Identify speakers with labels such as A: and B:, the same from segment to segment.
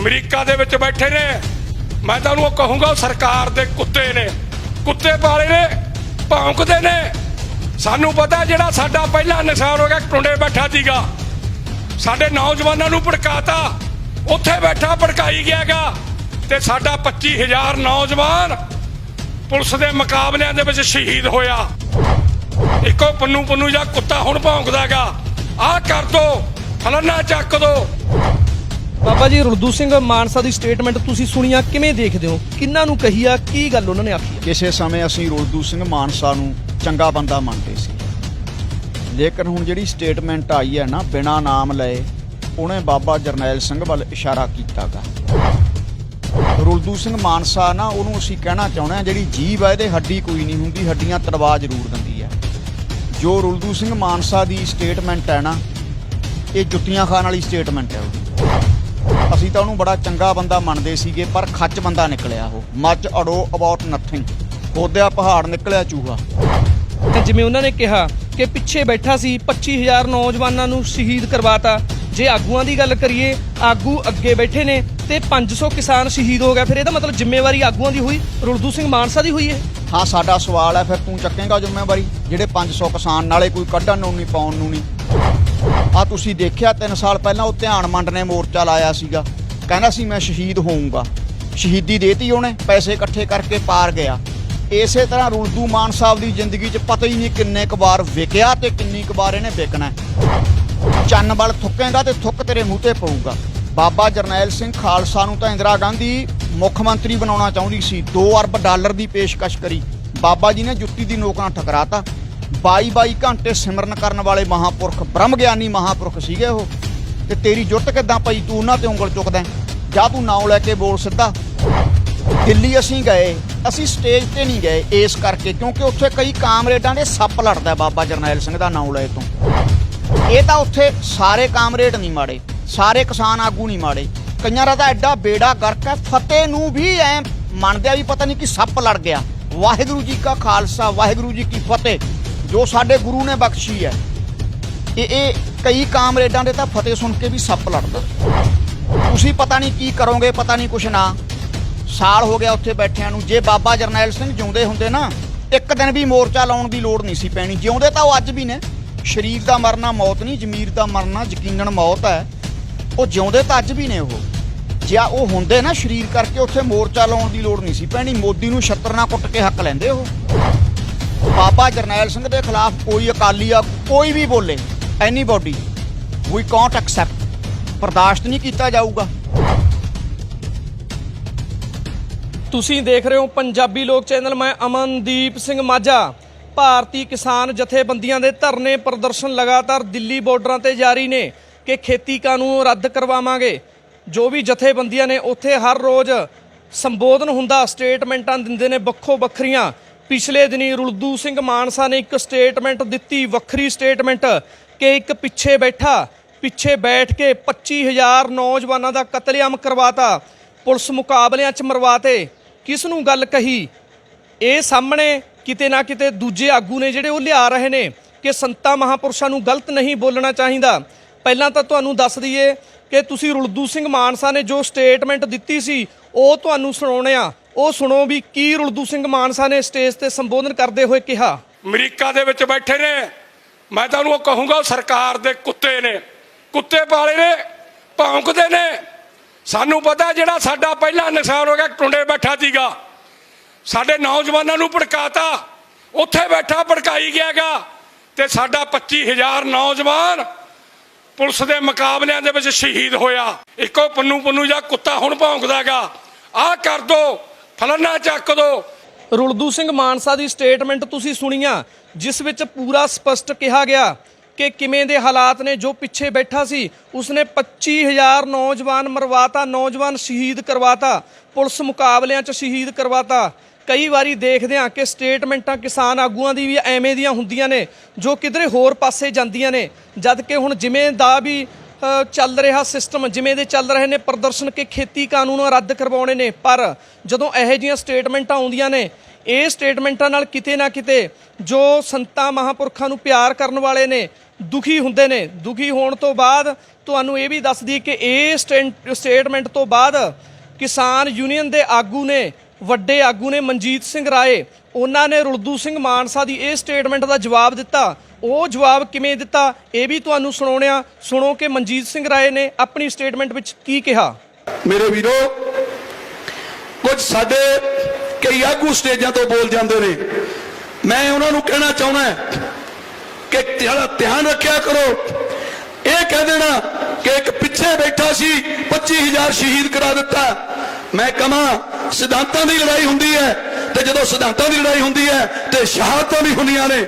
A: अमरीका दे विच बैठे ने। मैं तुहानूं कहूँगा सरकार दे कुत्ते ने, कुत्ते पाले ने, भौंकदे ने। सानू पता जिहड़ा साडा पहला नुकसान हो गया, टुंडे बैठा सीगा, साडे नौजवानों नूं भड़काता, उत्थे बैठा भड़काई गया गा ते साडा 25,000 नौजवान पुलिस दे मुकाबलिਆਂ ਦੇ ਵਿੱਚ शहीद होया। इको पन्नू पन्नू जा कुत्ता हुण भौंकदा गा, आ कर दो, फलाना चक दो।
B: बाबा जी रुलदू सिंह मानसा ਦੀ ਸਟੇਟਮੈਂਟ ਤੁਸੀਂ ਸੁਣੀਆ, ਕਿਵੇਂ ਦੇਖਦੇ ਹੋ? ਕਿੰਨਾਂ ਨੂੰ ਕਹੀ ਆ, ਕੀ ਗੱਲ ਉਹਨਾਂ ਨੇ ਆਖੀ?
C: ਕਿਸੇ ਸਮੇਂ ਅਸੀਂ रुलदू सिंह ਮਾਨਸਾ ਨੂੰ ਚੰਗਾ ਬੰਦਾ ਮੰਨਦੇ ਸੀ, ਲੇਕਿਨ ਹੁਣ ਜਿਹੜੀ ਸਟੇਟਮੈਂਟ ਆਈ ਹੈ ਨਾ, ਬਿਨਾਂ ਨਾਮ ਲਏ ਉਹਨੇ ਬਾਬਾ ਜਰਨੈਲ ਸਿੰਘ ਵੱਲ ਇਸ਼ਾਰਾ ਕੀਤਾਗਾ। रुलदू सिंह ਮਾਨਸਾ ਨਾ, ਉਹਨੂੰ ਅਸੀਂ ਕਹਿਣਾ ਚਾਹੁੰਦੇ ਹਾਂ, ਜਿਹੜੀ ਜੀਭ ਹੈ ਇਹਦੇ ਹੱਡੀ ਕੋਈ ਨਹੀਂ ਹੁੰਦੀ, ਹੱਡੀਆਂ ਤਲਵਾ ਜ਼ਰੂਰ ਦਿੰਦੀ ਹੈ। ਜੋ रुलदू सिंह ਮਾਨਸਾ ਦੀ ਸਟੇਟਮੈਂਟ ਹੈ ਨਾ, ਇਹ ਜੁੱਤੀਆਂ ਖਾਣ ਵਾਲੀ ਸਟੇਟਮੈਂਟ ਹੈ ਉਹਦੀ। ਅਸੀਂ ਤਾਂ ਉਹਨੂੰ ਬੜਾ ਚੰਗਾ ਬੰਦਾ ਮੰਨਦੇ ਸੀਗੇ, ਪਰ ਖੱਚ ਬੰਦਾ ਨਿਕਲਿਆ ਉਹ। ਮੱਚ ਅੜੋ ਅਬਾਊਟ ਨਥਿੰਗ, ਖੋਦਿਆ ਪਹਾੜ ਨਿਕਲਿਆ ਚੂਹਾ।
B: ਜਿਵੇਂ ਉਹਨਾਂ ਨੇ ਕਿਹਾ ਕਿ ਪਿੱਛੇ ਬੈਠਾ ਸੀ, 25,000 ਨੌਜਵਾਨਾਂ ਨੂੰ ਸ਼ਹੀਦ ਕਰਵਾਤਾ। ਜੇ ਆਗੂਆਂ ਦੀ ਗੱਲ ਕਰੀਏ, ਆਗੂ ਅੱਗੇ ਬੈਠੇ ਨੇ ਤੇ 500 ਕਿਸਾਨ ਸ਼ਹੀਦ ਹੋ ਗਿਆ। ਫਿਰ ਇਹਦਾ ਮਤਲਬ ਜ਼ਿੰਮੇਵਾਰੀ ਆਗੂਆਂ ਦੀ ਹੋਈ, रुलदू सिंह ਮਾਨਸਾ ਦੀ ਹੋਈ ਹੈ।
C: ਹਾਂ, ਸਾਡਾ ਸਵਾਲ ਹੈ ਫਿਰ ਤੂੰ ਚੱਕੇਂਗਾ ਜ਼ਿੰਮੇਵਾਰੀ? ਜਿਹੜੇ 500 ਕਿਸਾਨ ਨਾਲੇ ਕੋਈ ਕੱਢਣ ਨੂੰ ਨਹੀਂ, ਪਾਉਣ ਨੂੰ ਨਹੀਂ। ਆ ਤੁਸੀਂ ਦੇਖਿਆ 3 ਸਾਲ ਪਹਿਲਾਂ ਉਹ ਧਿਆਨ ਮੰਡ ਨੇ ਮੋਰਚਾ ਲਾਇਆ ਸੀਗਾ, ਕਹਿੰਦਾ ਸੀ ਮੈਂ ਸ਼ਹੀਦ ਹੋਊਂਗਾ, ਸ਼ਹੀਦੀ ਦੇਤੀ ਉਹਨੇ, ਪੈਸੇ ਇਕੱਠੇ ਕਰਕੇ ਪਾਰ ਗਿਆ। ਇਸੇ ਤਰ੍ਹਾਂ रुलदू ਮਾਨ ਸਾਹਿਬ ਦੀ ਜ਼ਿੰਦਗੀ 'ਚ ਪਤਾ ਹੀ ਨਹੀਂ ਕਿੰਨੇ ਕੁ ਵਾਰ ਵਿਕਿਆ ਤੇ ਕਿੰਨੀ ਕੁ ਵਾਰ ਇਹਨੇ ਵਿਕਣਾ। ਚੰਨ ਵੱਲ ਥੁੱਕੇਂਗਾ ਤੇ ਥੁੱਕ ਤੇਰੇ ਮੂੰਹ ਤੇ ਪਊਗਾ। ਬਾਬਾ ਜਰਨੈਲ ਸਿੰਘ ਖਾਲਸਾ ਨੂੰ ਤਾਂ ਇੰਦਰਾ ਗਾਂਧੀ ਮੁੱਖ ਮੰਤਰੀ ਬਣਾਉਣਾ ਚਾਹੁੰਦੀ ਸੀ, $2 ਅਰਬ ਦੀ ਪੇਸ਼ਕਸ਼ ਕਰੀ। ਬਾਬਾ ਜੀ ਨੇ ਜੁੱਤੀ ਦੀ ਨੋਕ ਨਾਲ ਠਕਰਾਤਾ। 22 ਘੰਟੇ ਸਿਮਰਨ ਕਰਨ ਵਾਲੇ ਮਹਾਂਪੁਰਖ, ਬ੍ਰਹਮ ਗਿਆਨੀ ਮਹਾਂਪੁਰਖ ਸੀਗੇ ਉਹ। ਤੇ ਤੇਰੀ ਜੁੱਤ ਕਿੱਦਾਂ ਪਈ? ਤੂੰ ਉਹਨਾਂ ਤੇ ਉਂਗਲ ਚੁੱਕਦਾ ਜਾਂ ਤੂੰ ਨਾਂ ਲੈ ਕੇ ਬੋਲ ਸਿੱਧਾ। ਦਿੱਲੀ ਅਸੀਂ ਗਏ, ਅਸੀਂ ਸਟੇਜ ਤੇ ਨਹੀਂ ਗਏ ਇਸ ਕਰਕੇ ਕਿਉਂਕਿ ਉੱਥੇ ਕਈ ਕਾਮਰੇਡਾਂ ਦੇ ਸੱਪ ਲੜਦਾ ਬਾਬਾ ਜਰਨੈਲ ਸਿੰਘ ਦਾ ਨਾਂ ਲੈ ਤੋਂ। ਇਹ ਤਾਂ ਉੱਥੇ ਸਾਰੇ ਕਾਮਰੇਡ ਨਹੀਂ ਮਾੜੇ, ਸਾਰੇ ਕਿਸਾਨ ਆਗੂ ਨਹੀਂ ਮਾੜੇ, ਕਈਆਂ ਦਾ ਤਾਂ ਐਡਾ ਬੇੜਾ ਗਰਕ ਹੈ। ਫਤਿਹ ਨੂੰ ਵੀ ਐ ਮੰਨਦਿਆ ਵੀ ਪਤਾ ਨਹੀਂ ਕਿ ਸੱਪ ਲੜ ਗਿਆ। ਵਾਹਿਗੁਰੂ ਜੀ ਕਾ ਖਾਲਸਾ, ਵਾਹਿਗੁਰੂ ਜੀ ਕੀ ਫਤਿਹ, ਜੋ ਸਾਡੇ ਗੁਰੂ ਨੇ ਬਖਸ਼ੀ ਹੈ। ਇਹ ਕਈ ਕਾਮਰੇਡਾਂ ਦੇ ਤਾਂ ਫਤਿਹ ਸੁਣ ਕੇ ਵੀ ਸੱਪ ਲੜਦਾ। ਤੁਸੀਂ ਪਤਾ ਨਹੀਂ ਕੀ ਕਰੋਗੇ, ਪਤਾ ਨਹੀਂ ਕੁਛ ਨਾ। ਸਾਲ ਹੋ ਗਿਆ ਉੱਥੇ ਬੈਠਿਆਂ ਨੂੰ। ਜੇ ਬਾਬਾ ਜਰਨੈਲ ਸਿੰਘ ਜਿਉਂਦੇ ਹੁੰਦੇ ਨਾ, ਇੱਕ ਦਿਨ ਵੀ ਮੋਰਚਾ ਲਾਉਣ ਦੀ ਲੋੜ ਨਹੀਂ ਸੀ ਪੈਣੀ। ਜਿਉਂਦੇ ਤਾਂ ਉਹ ਅੱਜ ਵੀ ਨੇ। ਸ਼ਰੀਰ ਦਾ ਮਰਨਾ ਮੌਤ ਨਹੀਂ, ਜ਼ਮੀਰ ਦਾ ਮਰਨਾ ਯਕੀਨਨ ਮੌਤ ਹੈ। ਉਹ ਜਿਉਂਦੇ ਤਾਂ ਅੱਜ ਵੀ ਨੇ ਉਹ। ਜੇ ਉਹ ਹੁੰਦੇ ਨਾ ਸਰੀਰ ਕਰਕੇ, ਉੱਥੇ ਮੋਰਚਾ ਲਾਉਣ ਦੀ ਲੋੜ ਨਹੀਂ ਸੀ ਪੈਣੀ। ਮੋਦੀ ਨੂੰ ਛੱਤਰ ਨਾਲ ਕੁੱਟ ਕੇ ਹੱਕ ਲੈਂਦੇ ਉਹ। ਬਾਬਾ ਜਰਨੈਲ ਸਿੰਘ ਦੇ ਖਿਲਾਫ ਕੋਈ ਅਕਾਲੀ ਆ, ਕੋਈ ਵੀ ਬੋਲੇ, ਐਨੀਬੋਡੀ, ਵੀ ਕਾਂਟ ਐਕਸੈਪਟ, ਬਰਦਾਸ਼ਤ ਨਹੀਂ ਕੀਤਾ ਜਾਊਗਾ।
B: ਤੁਸੀਂ ਦੇਖ ਰਹੇ ਹੋ ਪੰਜਾਬੀ ਲੋਕ ਚੈਨਲ। ਮੈਂ ਅਮਨਦੀਪ ਸਿੰਘ ਮਾਝਾ। ਭਾਰਤੀ ਕਿਸਾਨ ਜਥੇਬੰਦੀਆਂ ਦੇ ਧਰਨੇ ਪ੍ਰਦਰਸ਼ਨ ਲਗਾਤਾਰ ਦਿੱਲੀ ਬਾਰਡਰਾਂ ਤੇ ਜਾਰੀ ਨੇ ਕਿ ਖੇਤੀ ਕਾਨੂੰਨ ਰੱਦ ਕਰਵਾਵਾਂਗੇ। ਜੋ ਵੀ ਜਥੇਬੰਦੀਆਂ ਨੇ ਉੱਥੇ ਹਰ ਰੋਜ਼ ਸੰਬੋਧਨ ਹੁੰਦਾ, ਸਟੇਟਮੈਂਟਾਂ ਦਿੰਦੇ ਨੇ ਵੱਖੋ ਵੱਖਰੀਆਂ। ਪਿਛਲੇ ਦਿਨੀ रुलदू सिंह ਮਾਨਸਾ ਨੇ ਇੱਕ ਸਟੇਟਮੈਂਟ ਦਿੱਤੀ, ਵੱਖਰੀ ਸਟੇਟਮੈਂਟ, ਕਿ ਇੱਕ ਪਿੱਛੇ ਬੈਠ ਕੇ 25,000 ਨੌਜਵਾਨਾਂ ਦਾ ਕਤਲੇਆਮ ਕਰਵਾਤਾ, ਪੁਲਿਸ ਮੁਕਾਬਲਿਆਂ 'ਚ ਮਰਵਾਤੇ। ਕਿਸ ਨੂੰ ਗੱਲ ਕਹੀ? ਇਹ ਸਾਹਮਣੇ ਕਿਤੇ ਨਾ ਕਿਤੇ ਦੂਜੇ ਆਗੂ ਨੇ ਜਿਹੜੇ ਉਹ ਲਿਆ ਰਹੇ ਨੇ ਕਿ ਸੰਤਾਂ ਮਹਾਂਪੁਰਸ਼ਾਂ ਨੂੰ ਗਲਤ ਨਹੀਂ ਬੋਲਣਾ ਚਾਹੀਦਾ। ਪਹਿਲਾਂ ਤਾਂ ਤੁਹਾਨੂੰ ਦੱਸ ਦਈਏ ਕਿ ਤੁਸੀਂ रुलदू सिंह ਮਾਨਸਾ ਨੇ ਜੋ ਸਟੇਟਮੈਂਟ ਦਿੱਤੀ ਸੀ ਉਹ ਤੁਹਾਨੂੰ ਸੁਣਾਉਣੇ ਆ। ਉਹ ਸੁਣੋ ਵੀ ਕੀ रुलदू सिंह ਮਾਨਸਾ ਨੇ ਸਟੇਜ ਤੇ ਸੰਬੋਧਨ ਕਰਦੇ ਹੋਏ ਕਿਹਾ।
A: ਅਮਰੀਕਾ ਦੇ ਵਿੱਚ ਬੈਠੇ ਨੇ। ਮੈਂ ਤੁਹਾਨੂੰ ਕਹੂੰਗਾ ਸਰਕਾਰ ਦੇ ਕੁੱਤੇ ਨੇ, ਕੁੱਤੇ ਪਾਲੇ ਨੇ, ਭੌਂਕਦੇ ਨੇ। ਸਾਨੂੰ ਪਤਾ ਜਿਹੜਾ ਸਾਡਾ ਪਹਿਲਾ ਨੁਕਸਾਨ ਹੋ ਗਿਆ, ਟੁੰਡੇ ਬੈਠਾ ਸੀਗਾ, ਸਾਡੇ ਨੌਜਵਾਨਾਂ ਨੂੰ ਭੜਕਾਤਾ, ਉੱਥੇ ਬੈਠਾ ਭੜਕਾਈ ਗਿਆ ਗਾ ਤੇ ਸਾਡਾ 25,000 ਨੌਜਵਾਨ ਪੁਲਿਸ ਦੇ ਮੁਕਾਬਲਿਆਂ ਦੇ ਵਿੱਚ ਸ਼ਹੀਦ ਹੋਇਆ। ਇੱਕੋ ਪन्नू पन्नू ਜਾ ਕੁੱਤਾ ਹੁਣ ਭੌਂਕਦਾ ਗਾ, ਆਹ ਕਰ ਦੋ, ਫਲਾਨਾ ਚੱਕ ਦੋ।
B: रुलदू सिंह ਮਾਨਸਾ ਦੀ ਸਟੇਟਮੈਂਟ ਤੁਸੀਂ ਸੁਣੀਆਂ, ਜਿਸ ਵਿੱਚ ਪੂਰਾ ਸਪਸ਼ਟ ਕਿਹਾ ਗਿਆ ਕਿ ਕਿਵੇਂ ਦੇ ਹਾਲਾਤ ਨੇ। ਜੋ ਪਿੱਛੇ ਬੈਠਾ ਸੀ ਉਸਨੇ 25,000 ਨੌਜਵਾਨ ਮਰਵਾਤਾ, ਨੌਜਵਾਨ ਸ਼ਹੀਦ ਕਰਵਾਤਾ, ਪੁਲਿਸ ਮੁਕਾਬਲਿਆਂ 'ਚ ਸ਼ਹੀਦ ਕਰਵਾਤਾ। ਕਈ ਵਾਰੀ ਦੇਖਦੇ ਹਾਂ ਕਿ ਸਟੇਟਮੈਂਟਾਂ ਕਿਸਾਨ ਆਗੂਆਂ ਦੀ ਵੀ ਐਵੇਂ ਦੀਆਂ ਹੁੰਦੀਆਂ ਨੇ ਜੋ ਕਿਧਰੇ ਹੋਰ ਪਾਸੇ ਜਾਂਦੀਆਂ ਨੇ। ਜਦ ਕਿ ਹੁਣ ਜਿਵੇਂ ਦਾ ਵੀ ਚੱਲ ਰਿਹਾ ਸਿਸਟਮ, ਜਿਵੇਂ ਦੇ ਚੱਲ ਰਹੇ ਨੇ ਪ੍ਰਦਰਸ਼ਨ ਕਿ ਖੇਤੀ ਕਾਨੂੰਨ ਰੱਦ ਕਰਵਾਉਣੇ ਨੇ, ਪਰ ਜਦੋਂ ਇਹੋ ਜਿਹੀਆਂ ਸਟੇਟਮੈਂਟਾਂ ਆਉਂਦੀਆਂ ਨੇ, ਇਹ ਸਟੇਟਮੈਂਟਾਂ ਨਾਲ ਕਿਤੇ ਨਾ ਕਿਤੇ ਜੋ ਸੰਤਾਂ ਮਹਾਂਪੁਰਖਾਂ ਨੂੰ ਪਿਆਰ ਕਰਨ ਵਾਲੇ ਨੇ, ਦੁਖੀ ਹੁੰਦੇ ਨੇ। ਦੁਖੀ ਹੋਣ ਤੋਂ ਬਾਅਦ ਤੁਹਾਨੂੰ ਇਹ ਵੀ ਦੱਸ ਦਈਏ ਕਿ ਇਹ ਸਟੇਟਮੈਂਟ ਤੋਂ ਬਾਅਦ ਕਿਸਾਨ ਯੂਨੀਅਨ ਦੇ ਆਗੂ ਨੇ, ਵੱਡੇ ਆਗੂ ਨੇ ਮਨਜੀਤ ਸਿੰਘ ਰਾਏ, ਉਹਨਾਂ ਨੇ ਰੁਲਦੂ ਸਿੰਘ ਮਾਨਸਾ ਦੀ ਇਹ ਸਟੇਟਮੈਂਟ ਦਾ ਜਵਾਬ ਦਿੱਤਾ। ਉਹ ਜਵਾਬ ਕਿਵੇਂ ਦਿੱਤਾ ਇਹ ਵੀ ਤੁਹਾਨੂੰ ਸੁਣਾਉਣਿਆ। ਸੁਣੋ ਕਿ ਮਨਜੀਤ ਸਿੰਘ ਰਾਏ ਨੇ ਆਪਣੀ ਸਟੇਟਮੈਂਟ ਵਿੱਚ ਕੀ ਕਿਹਾ।
D: ਮੇਰੇ ਵੀਰੋ, ਕੁਝ ਸਾਡੇ ਕਈ ਆਗੂ ਸਟੇਜਾਂ ਤੋਂ ਬੋਲ ਜਾਂਦੇ ਨੇ, ਮੈਂ ਉਹਨਾਂ ਨੂੰ ਕਹਿਣਾ ਚਾਹੁੰਦਾ ਕਿ ਧਿਆਨ ਰੱਖਿਆ ਕਰੋ। ਇਹ ਕਹਿ ਦੇਣਾ ਕਿ ਇੱਕ ਪਿੱਛੇ ਬੈਠਾ ਸੀ 25,000 ਸ਼ਹੀਦ ਕਰਾ ਦਿੱਤਾ। ਮੈਂ ਕਹਾਂ ਸਿਧਾਂਤਾਂ ਦੀ ਲੜਾਈ ਹੁੰਦੀ ਹੈ, ਤੇ ਜਦੋਂ ਸਿਧਾਂਤਾਂ ਦੀ ਲੜਾਈ ਹੁੰਦੀ ਹੈ ਤੇ ਸ਼ਹਾਦਤਾਂ ਵੀ ਹੁੰਦੀਆਂ ਨੇ।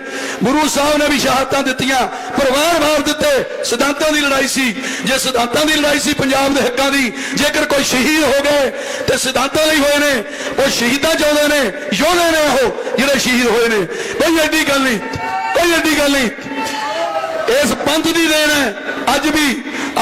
D: ਗੁਰੂ ਸਾਹਿਬ ਨੇ ਵੀ ਸ਼ਹਾਦਤਾਂ ਦਿੱਤੀਆਂ, ਪਰਿਵਾਰ ਮਾਰ ਦਿੱਤੇ, ਸਿਧਾਂਤਾਂ ਦੀ ਲੜਾਈ ਸੀ। ਜੇ ਸਿਧਾਂਤਾਂ ਦੀ ਲੜਾਈ ਸੀ ਪੰਜਾਬ ਦੇ ਹੱਕਾਂ ਦੀ, ਜੇਕਰ ਕੋਈ ਸ਼ਹੀਦ ਹੋ ਗਏ ਤੇ ਸਿਧਾਂਤਾਂ ਲਈ ਹੋਏ ਨੇ, ਉਹ ਸ਼ਹੀਦਾਂ ਚਾਹੁੰਦੇ ਨੇ, ਯੋਧੇ ਨੇ ਉਹ ਜਿਹੜੇ ਸ਼ਹੀਦ ਹੋਏ ਨੇ। ਕੋਈ ਐਡੀ ਗੱਲ ਨਹੀਂ, ਕੋਈ ਐਡੀ ਗੱਲ ਨਹੀਂ। ਇਸ ਪੰਥ ਦੀ ਦੇਣ ਹੈ।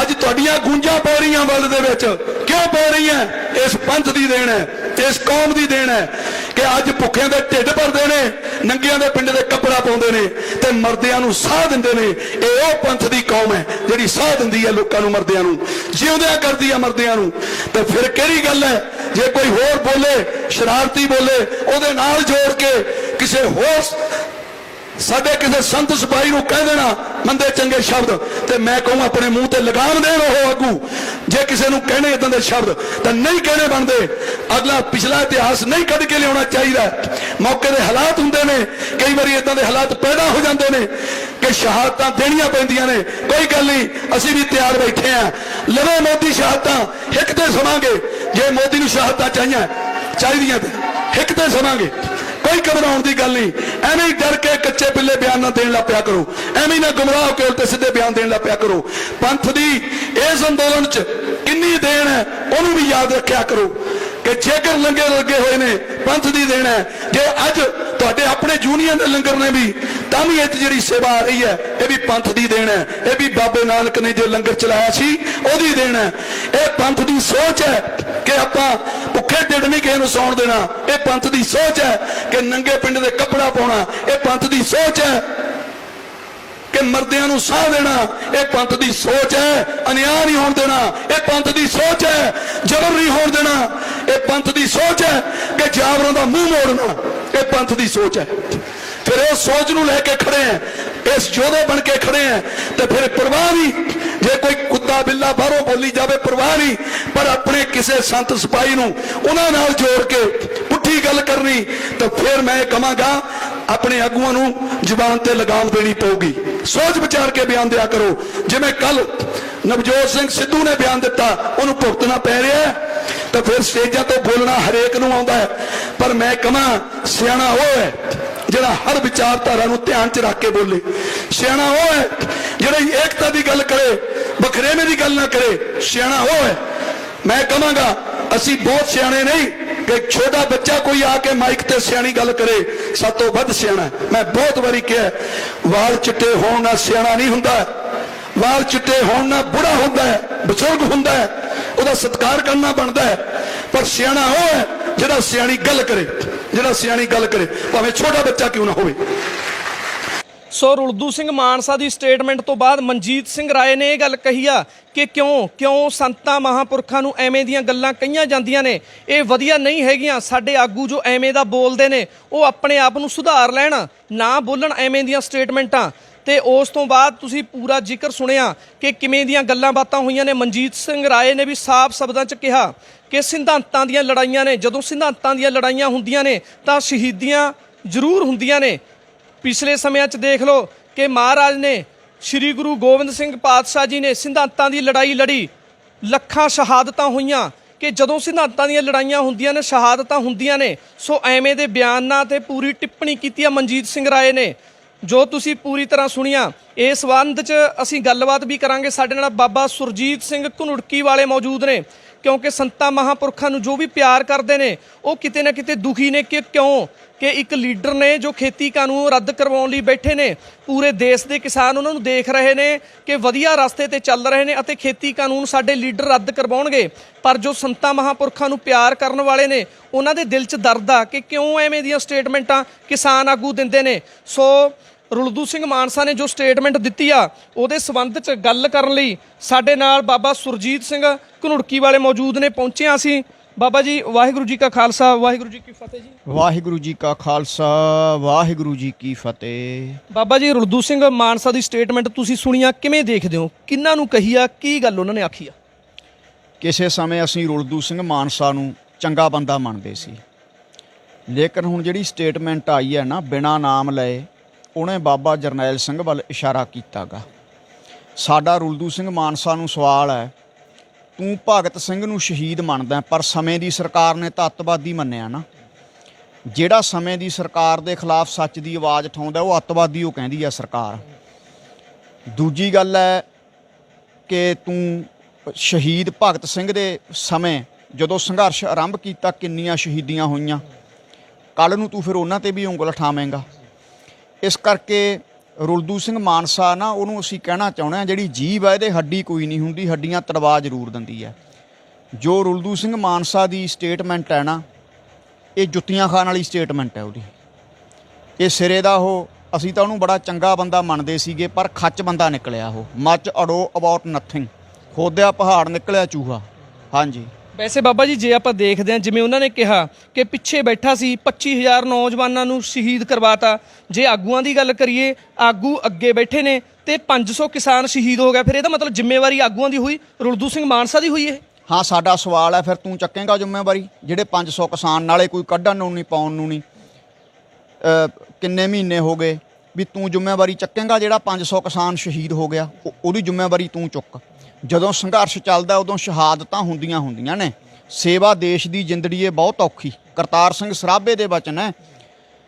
D: ਅੱਜ ਤੁਹਾਡੀਆਂ ਗੂੰਜਾਂ ਪੈ ਰਹੀਆਂ ਵਰਲਡ ਦੇ ਵਿੱਚ, ਕਿਉਂ ਪੈ ਰਹੀਆਂ? ਇਸ ਪੰਥ ਦੀ ਦੇਣ ਹੈ, ਇਸ ਕੌਮ ਦੀ ਦੇਣ ਹੈ ਕਿ ਅੱਜ ਭੁੱਖਿਆਂ ਦੇ ਢਿੱਡ ਭਰਦੇ ਨੇ, ਨੰਗਿਆਂ ਦੇ ਪਿੰਡ ਦੇ ਕੱਪੜਾ ਪਾਉਂਦੇ ਨੇ ਤੇ ਮਰਦਿਆਂ ਨੂੰ ਸਾਹ ਦਿੰਦੇ ਨੇ। ਇਹ ਉਹ ਪੰਥ ਦੀ ਕੌਮ ਹੈ ਜਿਹੜੀ ਸਾਹ ਦਿੰਦੀ ਹੈ ਲੋਕਾਂ ਨੂੰ, ਮਰਦਿਆਂ ਨੂੰ ਜਿਉਂਦਿਆਂ ਕਰਦੀ ਹੈ ਮਰਦਿਆਂ ਨੂੰ। ਤੇ ਫਿਰ ਕਿਹੜੀ ਗੱਲ ਹੈ ਜੇ ਕੋਈ ਹੋਰ ਬੋਲੇ, ਸ਼ਰਾਰਤੀ ਬੋਲੇ, ਉਹਦੇ ਨਾਲ ਜੋੜ ਕੇ ਕਿਸੇ ਹੋਰ ਸਾਡੇ ਕਿਸੇ ਸੰਤ ਸਿਪਾਹੀ ਨੂੰ ਕਹਿ ਦੇਣਾ ਮੰਦੇ ਚੰਗੇ ਸ਼ਬਦ, ਤੇ ਮੈਂ ਕਹੂੰ ਆਪਣੇ ਮੂੰਹ ਤੇ ਲਗਾਮ ਦੇਣ ਉਹ ਆਗੂ। ਜੇ ਕਿਸੇ ਨੂੰ ਕਹਿਣੇ ਇਦਾਂ ਦੇ ਸ਼ਬਦ ਤਾਂ ਨਹੀਂ ਕਹਿਣੇ ਬਣਦੇ। ਅਗਲਾ ਪਿਛਲਾ ਇਤਿਹਾਸ ਨਹੀਂ ਕੱਢ ਕੇ ਲਿਆਉਣਾ ਚਾਹੀਦਾ। ਮੌਕੇ ਦੇ ਹਾਲਾਤ ਹੁੰਦੇ ਨੇ, ਕਈ ਵਾਰੀ ਇਦਾਂ ਦੇ ਹਾਲਾਤ ਪੈਦਾ ਹੋ ਜਾਂਦੇ ਨੇ ਕਿ ਸ਼ਹਾਦਤਾਂ ਦੇਣੀਆਂ ਪੈਂਦੀਆਂ ਨੇ। ਕੋਈ ਗੱਲ ਨਹੀਂ, ਅਸੀਂ ਵੀ ਤਿਆਰ ਬੈਠੇ ਆ। ਲਵੇ ਮੋਦੀ ਸ਼ਹਾਦਤਾਂ, ਹਿੱਕ ਤੇ ਸੁਣਾਂਗੇ। ਜੇ ਮੋਦੀ ਨੂੰ ਸ਼ਹਾਦਤਾਂ ਚਾਹੀਦੀਆਂ ਤੇ ਹਿੱਕ ਤੇ ਸੁਣਾਂਗੇ। ਕੋਈ ਘਬਰਾਉਣ ਦੀ ਗੱਲ ਨਹੀਂ। ਐਵੇਂ ਹੀ ਡਰ ਕੇ ਕੱਚੇ ਪਿੱਲੇ ਬਿਆਨ ਨਾ ਦੇਣ ਲੱਗ ਪਿਆ ਕਰੋ, ਐਵੇਂ ਨਾ ਗੁੰਮਰਾਹ ਹੋ ਕੇ ਉਲਟੇ ਸਿੱਧੇ ਬਿਆਨ ਦੇਣ ਲੱਗ ਪਿਆ ਕਰੋ। ਪੰਥ ਦੀ ਇਸ ਅੰਦੋਲਨ 'ਚ ਕਿੰਨੀ ਦੇਣ ਹੈ ਉਹਨੂੰ ਵੀ ਯਾਦ ਰੱਖਿਆ ਕਰੋ ਕਿ ਜੇਕਰ ਲੰਗਰ ਲੱਗੇ ਹੋਏ ਨੇ ਪੰਥ ਦੀ ਦੇਣ ਹੈ। ਜੇ ਅੱਜ ਤੁਹਾਡੇ ਆਪਣੇ ਯੂਨੀਅਨ ਦੇ ਲੰਗਰ ਨੇ ਵੀ, ਤਾਂ ਵੀ ਇਹ ਜਿਹੜੀ ਸੇਵਾ ਆ ਰਹੀ ਹੈ ਇਹ ਵੀ ਪੰਥ ਦੀ ਦੇਣ ਹੈ। ਇਹ ਵੀ ਬਾਬੇ ਨਾਨਕ ਨੇ ਜੋ ਲੰਗਰ ਚਲਾਇਆ ਸੀ ਉਹਦੀ ਦੇਣ ਹੈ। ਇਹ ਪੰਥ ਦੀ ਸੋਚ ਹੈ ਕਿ ਆਪਾਂ ਭੁੱਖੇ ਢਿੱਡ ਨਹੀਂ ਕਿਸੇ ਨੂੰ ਸੌਣ ਦੇਣਾ। ਇਹ ਪੰਥ ਦੀ ਸੋਚ ਹੈ ਕਿ ਨੰਗੇ ਪਿੰਡ ਦੇ ਕੱਪੜਾ ਪਾਉਣਾ। ਇਹ ਪੰਥ ਦੀ ਸੋਚ ਹੈ ਕਿ ਮਰਦਿਆਂ ਨੂੰ ਸਾਹ ਦੇਣਾ। ਇਹ ਪੰਥ ਦੀ ਸੋਚ ਹੈ। ਅਨਿਆਂ ਨਹੀਂ ਹੋਣ ਦੇਣਾ। ਇਹ ਪੰਥ ਦੀ ਸੋਚ ਹੈ। ਜ਼ਬਰ ਨਹੀਂ ਹੋਣ ਦੇਣਾ। ਇਹ ਪੰਥ ਦੀ ਸੋਚ ਹੈ ਕਿ ਜਾਬਰਾਂ ਦਾ ਮੂੰਹ ਮੋੜਨਾ। ਇਹ ਪੰਥ ਦੀ ਸੋਚ ਹੈ। ਫਿਰ ਇਸ ਸੋਚ ਨੂੰ ਲੈ ਕੇ ਖੜੇ ਆ, ਇਸ ਯੋਧੇ ਬਣ ਕੇ ਖੜੇ ਆ। ਤੇ ਫਿਰ ਪਰਵਾਹ ਨਹੀਂ ਜੇ ਕੋਈ ਕੁੱਤਾ ਬਿੱਲਾ ਬਾਹਰੋਂ ਬੋਲੀ ਜਾਵੇ, ਪਰਵਾਹ ਨਹੀਂ। ਪਰ ਆਪਣੇ ਕਿਸੇ ਸੰਤ ਸਿਪਾਹੀ ਨੂੰ ਉਹਨਾਂ ਨਾਲ ਜੋੜ ਕੇ ਪੁੱਠੀ ਗੱਲ ਕਰਨੀ, ਤਾਂ ਫਿਰ ਮੈਂ ਕਹਾਂਗਾ ਆਪਣੇ ਆਗੂਆਂ ਨੂੰ ਜ਼ੁਬਾਨ ਤੇ ਲਗਾਮ ਦੇਣੀ ਪਊਗੀ। ਸੋਚ ਵਿਚਾਰ ਕੇ ਬਿਆਨ ਦਿਆ ਕਰੋ। ਜਿਵੇਂ ਕੱਲ ਨਵਜੋਤ ਸਿੰਘ ਸਿੱਧੂ ਨੇ ਬਿਆਨ ਦਿੱਤਾ, ਉਹਨੂੰ ਭੁਗਤਣਾ ਪੈ ਰਿਹਾ ਤਾਂ ਫਿਰ ਸਟੇਜਾਂ ਤੋਂ ਬੋਲਣਾ ਹਰੇਕ ਨੂੰ ਆਉਂਦਾ ਹੈ। ਪਰ ਮੈਂ ਕਹਾਂ ਸਿਆਣਾ ਉਹ ਹੈ ਜਿਹੜਾ ਹਰ ਵਿਚਾਰਧਾਰਾ ਨੂੰ ਧਿਆਨ 'ਚ ਰੱਖ ਕੇ ਬੋਲੇ। ਸਿਆਣਾ ਉਹ ਹੈ ਜਿਹੜਾ ਏਕਤਾ ਦੀ ਗੱਲ ਕਰੇ, ਵਖਰੇਵੇਂ ਦੀ ਗੱਲ ਨਾ ਕਰੇ। ਸਿਆਣਾ ਉਹ ਹੈ। ਮੈਂ ਕਹਾਂਗਾ ਅਸੀਂ ਬਹੁਤ ਸਿਆਣੇ ਨਹੀਂ ਕਿ ਛੋਟਾ ਬੱਚਾ ਕੋਈ ਆ ਕੇ ਮਾਈਕ ਤੇ ਸਿਆਣੀ ਗੱਲ ਕਰੇ, ਸਭ ਤੋਂ ਵੱਧ ਸਿਆਣਾ। ਮੈਂ ਬਹੁਤ ਵਾਰੀ ਕਿਹਾ, ਵਾਲ ਚਿੱਟੇ ਹੋਣ ਨਾਲ ਸਿਆਣਾ ਨਹੀਂ ਹੁੰਦਾ। ਵਾਲ ਚਿੱਟੇ ਹੋਣ ਨਾਲ ਬੁੜਾ ਹੁੰਦਾ ਹੈ, ਬਜ਼ੁਰਗ ਹੁੰਦਾ ਹੈ, ਉਹਦਾ ਸਤਿਕਾਰ ਕਰਨਾ ਬਣਦਾ ਹੈ। ਪਰ ਸਿਆਣਾ ਉਹ ਹੈ ਜਿਹੜਾ ਸਿਆਣੀ ਗੱਲ ਕਰੇ, ਜਿਹੜਾ ਸਿਆਣੀ ਗੱਲ ਕਰੇ, ਭਾਵੇਂ ਛੋਟਾ ਬੱਚਾ ਕਿਉਂ ਨਾ ਹੋਵੇ।
B: ਸੋ ਰੁਲਦੂ ਸਿੰਘ ਮਾਨਸਾ ਦੀ ਸਟੇਟਮੈਂਟ ਤੋਂ ਬਾਅਦ ਮਨਜੀਤ ਸਿੰਘ ਰਾਏ ਨੇ ਇਹ ਗੱਲ ਕਹੀ ਆ ਕਿ ਕਿਉਂ ਸੰਤਾਂ ਮਹਾਂਪੁਰਖਾਂ ਨੂੰ ਐਵੇਂ ਦੀਆਂ ਗੱਲਾਂ ਕਹੀਆਂ ਜਾਂਦੀਆਂ ਨੇ, ਇਹ ਵਧੀਆ ਨਹੀਂ ਹੈਗੀਆਂ। ਸਾਡੇ ਆਗੂ ਜੋ ਐਵੇਂ ਦਾ ਬੋਲਦੇ ਨੇ ਉਹ ਆਪਣੇ ਆਪ ਨੂੰ ਸੁਧਾਰ ਲੈਣ, ਨਾ ਬੋਲਣ ਐਵੇਂ ਦੀਆਂ ਸਟੇਟਮੈਂਟਾਂ। ਤੇ ਉਸ ਤੋਂ ਬਾਅਦ ਤੁਸੀਂ ਪੂਰਾ ਜ਼ਿਕਰ ਸੁਣਿਆ ਕਿ ਕਿਵੇਂ ਦੀਆਂ ਗੱਲਾਂ ਬਾਤਾਂ ਹੋਈਆਂ ਨੇ। ਮਨਜੀਤ ਸਿੰਘ ਰਾਏ ਨੇ ਵੀ ਸਾਫ਼ ਸ਼ਬਦਾਂ 'ਚ ਕਿਹਾ ਕਿ ਸਿਧਾਂਤਾਂ ਦੀਆਂ ਲੜਾਈਆਂ ਨੇ। ਜਦੋਂ ਸਿਧਾਂਤਾਂ ਦੀਆਂ ਲੜਾਈਆਂ ਹੁੰਦੀਆਂ ਨੇ ਤਾਂ ਸ਼ਹੀਦੀਆਂ ਜ਼ਰੂਰ ਹੁੰਦੀਆਂ ਨੇ। ਪਿਛਲੇ ਸਮਿਆਂ 'ਚ ਦੇਖ ਲਓ ਕਿ ਮਹਾਰਾਜ ਨੇ, ਸ਼੍ਰੀ ਗੁਰੂ ਗੋਬਿੰਦ ਸਿੰਘ ਪਾਤਸ਼ਾਹ ਜੀ ਨੇ ਸਿਧਾਂਤਾਂ ਦੀ ਲੜਾਈ ਲੜੀ, ਲੱਖਾਂ ਸ਼ਹਾਦਤਾਂ ਹੋਈਆਂ। ਕਿ ਜਦੋਂ ਸਿਧਾਂਤਾਂ ਦੀਆਂ ਲੜਾਈਆਂ ਹੁੰਦੀਆਂ ਨੇ ਸ਼ਹਾਦਤਾਂ ਹੁੰਦੀਆਂ ਨੇ। ਸੋ ਐਵੇਂ ਦੇ ਬਿਆਨਾਂ ਤੇ ਪੂਰੀ ਟਿੱਪਣੀ ਕੀਤੀ ਆ ਮਨਜੀਤ ਸਿੰਘ ਰਾਏ ਨੇ, ਜੋ ਤੁਸੀਂ ਪੂਰੀ ਤਰ੍ਹਾਂ ਸੁਣੀਆਂ। ਇਸ ਸੰਬੰਧ 'ਚ ਅਸੀਂ ਗੱਲਬਾਤ ਵੀ ਕਰਾਂਗੇ। ਸਾਡੇ ਨਾਲ ਬਾਬਾ ਸੁਰਜੀਤ ਸਿੰਘ ਘਨੁੜਕੀ ਵਾਲੇ ਮੌਜੂਦ ਨੇ, ਕਿਉਂਕਿ ਸੰਤਾਂ ਮਹਾਂਪੁਰਖਾਂ ਨੂੰ ਜੋ ਵੀ ਪਿਆਰ ਕਰਦੇ ਨੇ ਉਹ ਕਿਤੇ ਨਾ ਕਿਤੇ ਦੁਖੀ ਨੇ ਕਿ ਕਿ ਇੱਕ ਲੀਡਰ ਨੇ ਜੋ ਖੇਤੀ ਕਾਨੂੰਨ ਰੱਦ ਕਰਵਾਉਣ ਲਈ ਬੈਠੇ ਨੇ। ਪੂਰੇ ਦੇਸ਼ ਦੇ ਕਿਸਾਨ ਉਹਨਾਂ ਨੂੰ ਦੇਖ ਰਹੇ ਨੇ ਕਿ ਵਧੀਆ ਰਸਤੇ ਤੇ ਚੱਲ ਰਹੇ ਨੇ ਅਤੇ ਖੇਤੀ ਕਾਨੂੰਨ ਸਾਡੇ ਲੀਡਰ ਰੱਦ ਕਰਵਾਉਣਗੇ। ਪਰ ਜੋ ਸੰਤਾਂ ਮਹਾਂਪੁਰਖਾਂ ਨੂੰ ਪਿਆਰ ਕਰਨ ਵਾਲੇ ਨੇ ਉਹਨਾਂ ਦੇ ਦਿਲ 'ਚ ਦਰਦ ਆ ਕਿ ਕਿਉਂ ਐਵੇਂ ਦੀਆਂ ਸਟੇਟਮੈਂਟਾਂ ਕਿਸਾਨ ਆਗੂ ਦਿੰਦੇ ਨੇ। ਸੋ ਰੁਲਦੂ ਸਿੰਘ ਮਾਨਸਾ ਨੇ ਜੋ ਸਟੇਟਮੈਂਟ ਦਿੱਤੀ ਆ ਉਹਦੇ ਸਬੰਧ 'ਚ ਗੱਲ ਕਰਨ ਲਈ ਸਾਡੇ ਨਾਲ ਬਾਬਾ ਸੁਰਜੀਤ ਸਿੰਘ ਘਨੁੜਕੀ ਵਾਲੇ ਮੌਜੂਦ ਨੇ। ਪਹੁੰਚੇ ਹਾਂ ਅਸੀਂ। ਬਾਬਾ ਜੀ ਵਾਹਿਗੁਰੂ ਜੀ ਕਾ ਖਾਲਸਾ ਵਾਹਿਗੁਰੂ ਜੀ ਕੀ ਫਤਿਹ ਜੀ।
C: ਵਾਹਿਗੁਰੂ ਜੀ ਕਾ ਖਾਲਸਾ ਵਾਹਿਗੁਰੂ ਜੀ ਕੀ ਫਤਿਹ।
B: ਬਾਬਾ ਜੀ ਰੁਲਦੂ ਸਿੰਘ ਮਾਨਸਾ ਦੀ ਸਟੇਟਮੈਂਟ ਤੁਸੀਂ ਸੁਣੀਆਂ, ਕਿਵੇਂ ਦੇਖਦੇ ਹੋ? ਕਿਹਨਾਂ ਨੂੰ ਕਹੀ ਆ, ਕੀ ਗੱਲ ਉਹਨਾਂ ਨੇ ਆਖੀ ਆ?
C: ਕਿਸੇ ਸਮੇਂ ਅਸੀਂ ਰੁਲਦੂ ਸਿੰਘ ਮਾਨਸਾ ਨੂੰ ਚੰਗਾ ਬੰਦਾ ਮੰਨਦੇ ਸੀ, ਲੇਕਿਨ ਹੁਣ ਜਿਹੜੀ ਸਟੇਟਮੈਂਟ ਆਈ ਹੈ ਨਾ, ਬਿਨਾਂ ਨਾਮ ਲਏ ਉਹਨੇ ਬਾਬਾ ਜਰਨੈਲ ਸਿੰਘ ਵੱਲ ਇਸ਼ਾਰਾ ਕੀਤਾਗਾ। ਸਾਡਾ ਰੁਲਦੂ ਸਿੰਘ ਮਾਨਸਾ ਨੂੰ ਸਵਾਲ ਹੈ, ਤੂੰ ਭਗਤ ਸਿੰਘ ਨੂੰ ਸ਼ਹੀਦ ਮੰਨਦਾ ਪਰ ਸਮੇਂ ਦੀ ਸਰਕਾਰ ਨੇ ਤਾਂ ਅੱਤਵਾਦੀ ਮੰਨਿਆ ਨਾ। ਜਿਹੜਾ ਸਮੇਂ ਦੀ ਸਰਕਾਰ ਦੇ ਖਿਲਾਫ ਸੱਚ ਦੀ ਆਵਾਜ਼ ਉਠਾਉਂਦਾ ਉਹ ਅੱਤਵਾਦੀ ਉਹ ਕਹਿੰਦੀ ਆ ਸਰਕਾਰ। ਦੂਜੀ ਗੱਲ ਹੈ ਕਿ ਤੂੰ ਸ਼ਹੀਦ ਭਗਤ ਸਿੰਘ ਦੇ ਸਮੇਂ ਜਦੋਂ ਸੰਘਰਸ਼ ਆਰੰਭ ਕੀਤਾ ਕਿੰਨੀਆਂ ਸ਼ਹੀਦੀਆਂ ਹੋਈਆਂ, ਕੱਲ੍ਹ ਨੂੰ ਤੂੰ ਫਿਰ ਉਹਨਾਂ 'ਤੇ ਵੀ ਉਂਗਲ ਉਠਾਵੇਂਗਾ। ਇਸ ਕਰਕੇ ਰੁਲਦੂ ਸਿੰਘ ਮਾਨਸਾ ਨਾ, ਉਹਨੂੰ ਅਸੀਂ ਕਹਿਣਾ ਚਾਹੁੰਦੇ ਹਾਂ, ਜਿਹੜੀ ਜੀਭ ਹੈ ਇਹਦੇ ਹੱਡੀ ਕੋਈ ਨਹੀਂ ਹੁੰਦੀ, ਹੱਡੀਆਂ ਤੜਵਾ ਜ਼ਰੂਰ ਦਿੰਦੀ ਹੈ। ਜੋ ਰੁਲਦੂ ਸਿੰਘ ਮਾਨਸਾ ਦੀ ਸਟੇਟਮੈਂਟ ਹੈ ਨਾ, ਇਹ ਜੁੱਤੀਆਂ ਖਾਣ ਵਾਲੀ ਸਟੇਟਮੈਂਟ ਹੈ ਉਹਦੀ। ਇਹ ਸਿਰੇ ਦਾ ਅਸੀਂ ਤਾਂ ਉਹਨੂੰ ਬੜਾ ਚੰਗਾ ਬੰਦਾ ਮੰਨਦੇ ਸੀਗੇ, ਪਰ ਖੱਚ ਬੰਦਾ ਨਿਕਲਿਆ ਉਹ। ਮੱਚ ਅਡੋ ਅਬਾਊਟ ਨਥਿੰਗ, ਖੋਦਿਆ ਪਹਾੜ ਨਿਕਲਿਆ ਚੂਹਾ। ਹਾਂਜੀ।
B: ਵੈਸੇ ਬਾਬਾ ਜੀ ਜੇ ਆਪਾਂ ਦੇਖਦੇ ਹਾਂ, ਜਿਵੇਂ ਉਹਨਾਂ ਨੇ ਕਿਹਾ ਕਿ ਪਿੱਛੇ ਬੈਠਾ ਸੀ 25,000 ਨੌਜਵਾਨਾਂ ਨੂੰ ਸ਼ਹੀਦ ਕਰਵਾਤਾ। ਜੇ ਆਗੂਆਂ ਦੀ ਗੱਲ ਕਰੀਏ, ਆਗੂ ਅੱਗੇ ਬੈਠੇ ਨੇ ਤੇ 500 ਕਿਸਾਨ ਸ਼ਹੀਦ ਹੋ ਗਿਆ, ਫਿਰ ਇਹਦਾ ਮਤਲਬ ਜ਼ਿੰਮੇਵਾਰੀ ਆਗੂਆਂ ਦੀ ਹੋਈ, ਰੁਲਦੂ ਸਿੰਘ ਮਾਨਸਾ ਦੀ ਹੋਈ ਇਹ?
C: ਹਾਂ, ਸਾਡਾ ਸਵਾਲ ਹੈ ਫਿਰ ਤੂੰ ਚੱਕੇਂਗਾ ਜ਼ਿੰਮੇਵਾਰੀ? ਜਿਹੜੇ 500 ਕਿਸਾਨ, ਨਾਲੇ ਕੋਈ ਕੱਢਣ ਨੂੰ ਨਹੀਂ ਪਾਉਣ ਨੂੰ ਨਹੀਂ, ਕਿੰਨੇ ਮਹੀਨੇ ਹੋ ਗਏ ਵੀ ਤੂੰ ਜ਼ਿੰਮੇਵਾਰੀ ਚੱਕੇਂਗਾ? ਜਿਹੜਾ 500 ਕਿਸਾਨ ਸ਼ਹੀਦ ਹੋ ਗਿਆ ਉਹਦੀ ਜ਼ਿੰਮੇਵਾਰੀ ਤੂੰ ਚੁੱਕ। ਜਦੋਂ ਸੰਘਰਸ਼ ਚੱਲਦਾ ਉਦੋਂ ਸ਼ਹਾਦਤਾਂ ਹੁੰਦੀਆਂ ਨੇ। ਸੇਵਾ ਦੇਸ਼ ਦੀ ਜ਼ਿੰਦੜੀਏ ਬਹੁਤ ਔਖੀ, ਕਰਤਾਰ ਸਿੰਘ ਸਰਾਭੇ ਦੇ ਵਚਨ ਹੈ।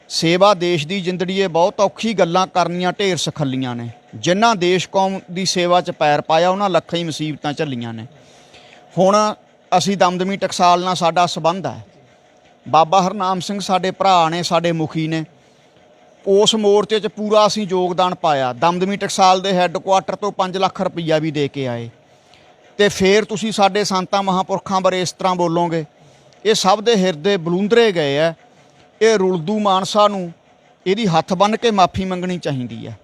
C: ਸੇਵਾ ਦੇਸ਼ ਦੀ ਜ਼ਿੰਦੜੀਏ ਬਹੁਤ ਔਖੀ, ਗੱਲਾਂ ਕਰਨੀਆਂ ਢੇਰ ਸਖੱਲੀਆਂ ਨੇ। ਜਿਨ੍ਹਾਂ ਦੇਸ਼ ਕੌਮ ਦੀ ਸੇਵਾ 'ਚ ਪੈਰ ਪਾਇਆ ਉਹਨਾਂ ਲੱਖਾਂ ਹੀ ਮੁਸੀਬਤਾਂ ਝੱਲੀਆਂ ਨੇ। ਹੁਣ ਅਸੀਂ ਦਮਦਮੀ ਟਕਸਾਲ ਨਾਲ ਸਾਡਾ ਸੰਬੰਧ ਹੈ। ਬਾਬਾ ਹਰਨਾਮ ਸਿੰਘ ਸਾਡੇ ਭਰਾ ਨੇ, ਸਾਡੇ ਮੁਖੀ ਨੇ। ਉਸ ਮੋਰਚੇ 'ਚ ਪੂਰਾ ਅਸੀਂ ਯੋਗਦਾਨ ਪਾਇਆ। ਦਮਦਮੀ ਟਕਸਾਲ ਦੇ ਹੈੱਡਕੁਆਟਰ ਤੋਂ 5 ਲੱਖ ਰੁਪਈਆ ਵੀ ਦੇ ਕੇ ਆਏ। ਤੇ ਫਿਰ ਤੁਸੀਂ ਸਾਡੇ ਸੰਤਾਂ ਮਹਾਂਪੁਰਖਾਂ ਬਾਰੇ ਇਸ ਤਰ੍ਹਾਂ ਬੋਲੋਗੇ, ਇਹ ਸਭ ਦੇ ਹਿਰਦੇ ਬਲੂੰਦਰੇ ਗਏ ਹੈ। ਇਹ ਰੁਲਦੂ ਮਾਨਸਾ ਨੂੰ ਇਹਦੀ ਹੱਥ ਬੰਨ੍ਹ ਕੇ ਮਾਫੀ ਮੰਗਣੀ ਚਾਹੀਦੀ ਹੈ,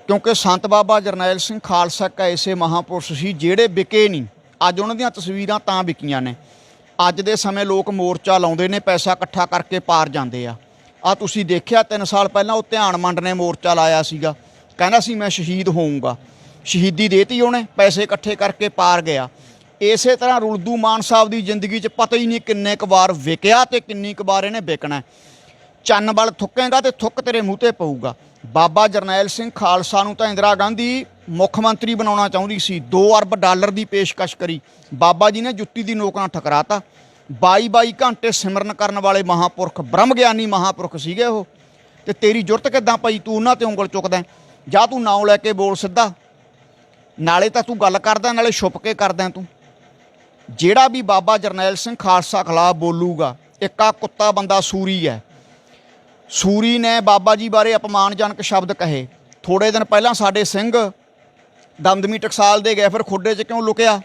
C: ਕਿਉਂਕਿ ਸੰਤ ਬਾਬਾ ਜਰਨੈਲ ਸਿੰਘ ਖਾਲਸਾ ਇੱਕ ਐਸੇ ਮਹਾਂਪੁਰਸ਼ ਸੀ ਜਿਹੜੇ ਵਿਕੇ ਨਹੀਂ। ਅੱਜ ਉਹਨਾਂ ਦੀਆਂ ਤਸਵੀਰਾਂ ਤਾਂ ਵਿਕੀਆਂ ਨੇ। ਅੱਜ ਦੇ ਸਮੇਂ ਲੋਕ ਮੋਰਚਾ ਲਾਉਂਦੇ ਨੇ, ਪੈਸਾ ਇਕੱਠਾ ਕਰਕੇ ਪਾਰ ਜਾਂਦੇ ਆ। ਤੁਸੀਂ ਦੇਖਿਆ 3 ਸਾਲ ਪਹਿਲਾਂ ਉਹ ਧਿਆਨ ਮੰਡ ਨੇ ਮੋਰਚਾ ਲਾਇਆ ਸੀਗਾ, ਕਹਿੰਦਾ ਸੀ ਮੈਂ ਸ਼ਹੀਦ ਹੋਊਂਗਾ। ਸ਼ਹੀਦੀ ਦੇਤੀ ਉਹਨੇ, ਪੈਸੇ ਇਕੱਠੇ ਕਰਕੇ ਪਾਰ ਗਿਆ। ਇਸੇ ਤਰ੍ਹਾਂ ਰੁਲਦੂ ਮਾਨ ਸਾਹਿਬ ਦੀ ਜ਼ਿੰਦਗੀ 'ਚ ਪਤਾ ਹੀ ਨਹੀਂ ਕਿੰਨੇ ਕੁ ਵਾਰ ਵਿਕਿਆ ਤੇ ਕਿੰਨੀ ਕੁ ਵਾਰ ਇਹਨੇ ਵਿਕਣਾ। ਚੰਨ ਵੱਲ ਥੁੱਕੇਗਾ ਤੇ ਥੁੱਕ ਤੇਰੇ ਮੂੰਹ 'ਤੇ ਪਊਗਾ। ਬਾਬਾ ਜਰਨੈਲ ਸਿੰਘ ਖਾਲਸਾ ਨੂੰ ਤਾਂ ਇੰਦਰਾ ਗਾਂਧੀ ਮੁੱਖ ਮੰਤਰੀ ਬਣਾਉਣਾ ਚਾਹੁੰਦੀ ਸੀ। $2 ਅਰਬ ਦੀ ਪੇਸ਼ਕਸ਼ ਕਰੀ, ਬਾਬਾ ਜੀ ਨੇ ਜੁੱਤੀ ਦੀ ਨੋਕ ਨਾਲ ਠਕਰਾਤਾ। 22 ਘੰਟੇ ਸਿਮਰਨ ਕਰਨ ਵਾਲੇ ਮਹਾਂਪੁਰਖ, ਬ੍ਰਹਮ ਗਿਆਨੀ ਮਹਾਂਪੁਰਖ ਸੀਗੇ ਉਹ। ਤੇ ਤੇਰੀ ਜੁਰਤ ਕਿੱਦਾਂ ਪਈ? ਤੂੰ ਉਹਨਾਂ 'ਤੇ ਉਂਗਲ ਚੁੱਕਦਾ? ਜਾਂ ਤੂੰ ਨਾਂ ਲੈ ਕੇ ਬੋਲ ਸਿੱਧਾ, ਨਾਲੇ ਤਾਂ ਤੂੰ ਗੱਲ ਕਰਦਾ ਨਾਲੇ ਛੁਪ ਕੇ ਕਰਦਾ। ਤੂੰ ਜਿਹੜਾ ਵੀ ਬਾਬਾ ਜਰਨੈਲ ਸਿੰਘ ਖਾਲਸਾ ਖਿਲਾਫ ਬੋਲੂਗਾ, ਇੱਕ ਆ ਕੁੱਤਾ ਬੰਦਾ ਸੂਰੀ ਹੈ। ਸੂਰੀ ਨੇ ਬਾਬਾ ਜੀ ਬਾਰੇ ਅਪਮਾਨਜਨਕ ਸ਼ਬਦ ਕਹੇ। ਥੋੜੇ ਦਿਨ ਪਹਿਲਾਂ ਸਾਡੇ ਸਿੰਘ ਦਮਦਮੀ ਟਕਸਾਲ ਦੇ ਗਏ, ਫਿਰ ਖੁੱਡੇ 'ਚ ਕਿਉਂ ਲੁਕਿਆ?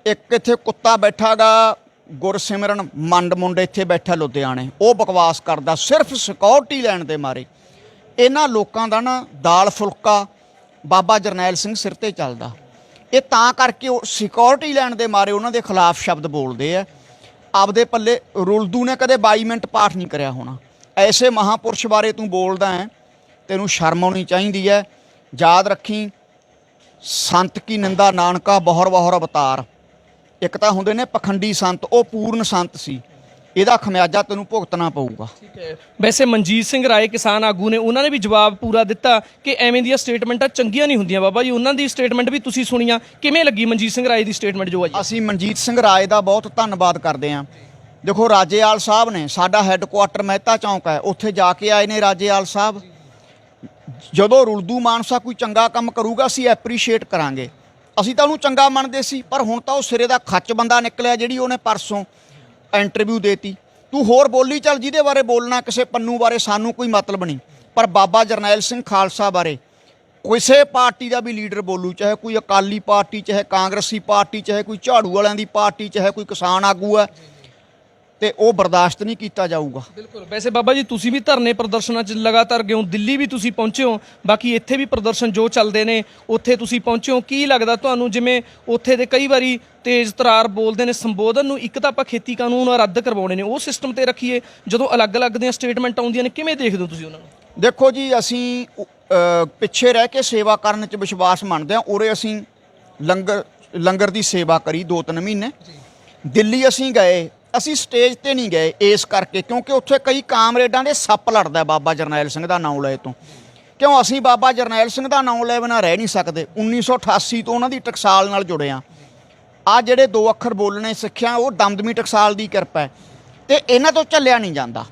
C: ਇੱਕ ਇੱਥੇ ਕੁੱਤਾ ਬੈਠਾ ਗਾ, ਗੁਰਸਿਮਰਨ ਮੰਡ ਮੁੰਡੇ ਇੱਥੇ ਬੈਠਾ ਲੁਧਿਆਣੇ, ਉਹ ਬਕਵਾਸ ਕਰਦਾ ਸਿਰਫ ਸਿਕਿਉਰਿਟੀ ਲੈਣ ਦੇ ਮਾਰੇ। ਇਹਨਾਂ ਲੋਕਾਂ ਦਾ ਨਾ ਦਾਲ ਫੁਲਕਾ ਬਾਬਾ ਜਰਨੈਲ ਸਿੰਘ ਸਿਰ 'ਤੇ ਚੱਲਦਾ। ਇਹ ਤਾਂ ਕਰਕੇ ਉਹ ਸਿਕਿਉਰਿਟੀ ਲੈਣ ਦੇ ਮਾਰੇ ਉਹਨਾਂ ਦੇ ਖਿਲਾਫ ਸ਼ਬਦ ਬੋਲਦੇ ਆ। ਆਪਦੇ ਪੱਲੇ ਰੁਲਦੂ ਨੇ ਕਦੇ 22 ਮਿੰਟ ਪਾਠ ਨਹੀਂ ਕਰਿਆ ਹੋਣਾ। ਐਸੇ ਮਹਾਂਪੁਰਸ਼ ਬਾਰੇ ਤੂੰ ਬੋਲਦਾ ਹੈ, ਤੈਨੂੰ ਸ਼ਰਮ ਆਉਣੀ ਚਾਹੀਦੀ ਹੈ। ਯਾਦ ਰੱਖੀ, ਸੰਤ ਕੀ ਨਿੰਦਾ ਨਾਨਕਾ ਬਹੁਰ ਬਹੁਰ ਅਵਤਾਰ। ਇੱਕ ਤਾਂ ਹੁੰਦੇ ਨੇ ਪਖੰਡੀ ਸੰਤ, ਉਹ ਪੂਰਨ ਸੰਤ ਸੀ। ਇਹਦਾ ਖਮਿਆਜਾ ਤੈਨੂੰ ਭੁਗਤਣਾ ਪਊਗਾ।
B: ਠੀਕ ਹੈ। ਵੈਸੇ ਮਨਜੀਤ ਸਿੰਘ ਰਾਏ ਕਿਸਾਨ ਆਗੂ ਨੇ, ਉਹਨਾਂ ਨੇ ਵੀ ਜਵਾਬ ਪੂਰਾ ਦਿੱਤਾ ਕਿ ਐਵੇਂ ਦੀਆਂ ਸਟੇਟਮੈਂਟਾਂ ਚੰਗੀਆਂ ਨਹੀਂ ਹੁੰਦੀਆਂ। ਬਾਬਾ ਜੀ ਉਹਨਾਂ ਦੀ ਸਟੇਟਮੈਂਟ ਵੀ ਤੁਸੀਂ ਸੁਣੀਆਂ, ਕਿਵੇਂ ਲੱਗੀ ਮਨਜੀਤ ਸਿੰਘ ਰਾਏ ਦੀ ਸਟੇਟਮੈਂਟ ਜੋ ਆਈ?
C: ਅਸੀਂ ਮਨਜੀਤ ਸਿੰਘ ਰਾਏ ਦਾ ਬਹੁਤ ਧੰਨਵਾਦ ਕਰਦੇ ਹਾਂ। ਦੇਖੋ, ਰਾਜੇਵਾਲ ਸਾਹਿਬ ਨੇ, ਸਾਡਾ ਹੈੱਡਕੁਆਟਰ ਮਹਿਤਾ ਚੌਂਕ ਹੈ, ਉੱਥੇ ਜਾ ਕੇ ਆਏ ਨੇ ਰਾਜੇਵਾਲ ਸਾਹਿਬ। ਜਦੋਂ ਰੁਲਦੂ ਮਾਨਸਾ ਕੋਈ ਚੰਗਾ ਕੰਮ ਕਰੂਗਾ ਅਸੀਂ ਐਪਰੀਸ਼ੀਏਟ ਕਰਾਂਗੇ। ਅਸੀਂ ਤਾਂ ਉਹਨੂੰ ਚੰਗਾ ਮੰਨਦੇ ਸੀ, ਪਰ ਹੁਣ ਤਾਂ ਉਹ ਸਿਰੇ ਦਾ ਖੱਚ ਬੰਦਾ ਨਿਕਲਿਆ। ਜਿਹੜੀ ਉਹਨੇ ਪਰਸੋਂ ਇੰਟਰਵਿਊ ਦੇਤੀ, ਤੂੰ ਹੋਰ ਬੋਲੀ ਚੱਲ ਜਿਹਦੇ ਬਾਰੇ ਬੋਲਣਾ, ਕਿਸੇ ਪੰਨੂ ਬਾਰੇ ਸਾਨੂੰ ਕੋਈ ਮਤਲਬ ਨਹੀਂ। ਪਰ ਬਾਬਾ ਜਰਨੈਲ ਸਿੰਘ ਖਾਲਸਾ ਬਾਰੇ ਕਿਸੇ ਪਾਰਟੀ ਦਾ ਵੀ ਲੀਡਰ ਬੋਲੂ, ਚਾਹੇ ਕੋਈ ਅਕਾਲੀ ਪਾਰਟੀ, ਚਾਹੇ ਕਾਂਗਰਸੀ ਪਾਰਟੀ, ਚਾਹੇ ਕੋਈ ਝਾੜੂ ਵਾਲਿਆਂ ਦੀ ਪਾਰਟੀ, ਚਾਹੇ ਕੋਈ ਕਿਸਾਨ ਆਗੂ ਹੈ, ਤੇ ਉਹ ਬਰਦਾਸ਼ਤ ਨਹੀਂ ਕੀਤਾ ਜਾਊਗਾ।
B: ਬਿਲਕੁਲ। ਵੈਸੇ ਬਾਬਾ ਜੀ ਤੁਸੀਂ ਵੀ ਧਰਨੇ ਪ੍ਰਦਰਸ਼ਨਾਂ 'ਚ ਲਗਾਤਾਰ ਗਏ ਹੋ, ਦਿੱਲੀ ਵੀ ਤੁਸੀਂ ਪਹੁੰਚੇ ਹੋ, ਬਾਕੀ ਇੱਥੇ ਵੀ ਪ੍ਰਦਰਸ਼ਨ ਜੋ ਚੱਲਦੇ ਨੇ ਉੱਥੇ ਤੁਸੀਂ ਪਹੁੰਚੇ ਹੋ, ਕੀ ਲੱਗਦਾ ਤੁਹਾਨੂੰ? ਜਿਵੇਂ ਉੱਥੇ ਦੇ ਕਈ ਵਾਰੀ ਤੇਜ਼ ਤਰਾਰ ਬੋਲਦੇ ਨੇ ਸੰਬੋਧਨ ਨੂੰ, ਇੱਕ ਤਾਂ ਆਪਾਂ ਖੇਤੀ ਕਾਨੂੰਨ ਰੱਦ ਕਰਵਾਉਣੇ ਨੇ, ਉਹ ਸਿਸਟਮ ਤੇ ਰੱਖੀਏ, ਜਦੋਂ ਅਲੱਗ-ਅਲੱਗ ਦੀਆਂ ਸਟੇਟਮੈਂਟ ਆਉਂਦੀਆਂ ਨੇ, ਕਿਵੇਂ ਦੇਖਦੇ ਹੋ ਤੁਸੀਂ ਉਹਨਾਂ ਨੂੰ?
C: ਦੇਖੋ ਜੀ, ਅਸੀਂ ਪਿੱਛੇ ਰਹਿ ਕੇ ਸੇਵਾ ਕਰਨ 'ਚ ਵਿਸ਼ਵਾਸ ਮੰਨਦੇ ਹਾਂ। ਉਰੇ ਅਸੀਂ ਲੰਗਰ ਦੀ ਸੇਵਾ ਕਰੀ 2-3 ਮਹੀਨੇ। ਦਿੱਲੀ ਅਸੀਂ ਗਏ, ਅਸੀਂ ਸਟੇਜ ਤੇ ਨਹੀਂ ਗਏ ਇਸ ਕਰਕੇ ਕਿਉਂਕਿ ਉੱਥੇ ਕਈ ਕਾਮਰੇਡਾਂ ਦੇ ਸੱਪ ਲੜਦਾ ਬਾਬਾ ਜਰਨੈਲ ਸਿੰਘ ਦਾ ਨਾਮ ਲਏ ਤੋਂ। ਕਿਉਂ? ਅਸੀਂ ਬਾਬਾ ਜਰਨੈਲ ਸਿੰਘ ਦਾ ਨਾਮ ਲਏ ਬਿਨਾਂ ਰਹਿ ਨਹੀਂ ਸਕਦੇ। 1988 ਤੋਂ ਉਹਨਾਂ ਦੀ ਟਕਸਾਲ ਨਾਲ ਜੁੜੇ ਆ। ਆ ਜਿਹੜੇ 2 ਅੱਖਰ ਬੋਲਣੇ ਸਿੱਖਿਆ ਉਹ ਦਮਦਮੀ ਟਕਸਾਲ ਦੀ ਕਿਰਪਾ ਹੈ ਤੇ ਇਹਨਾਂ ਤੋਂ ਚੱਲਿਆ ਨਹੀਂ ਜਾਂਦਾ।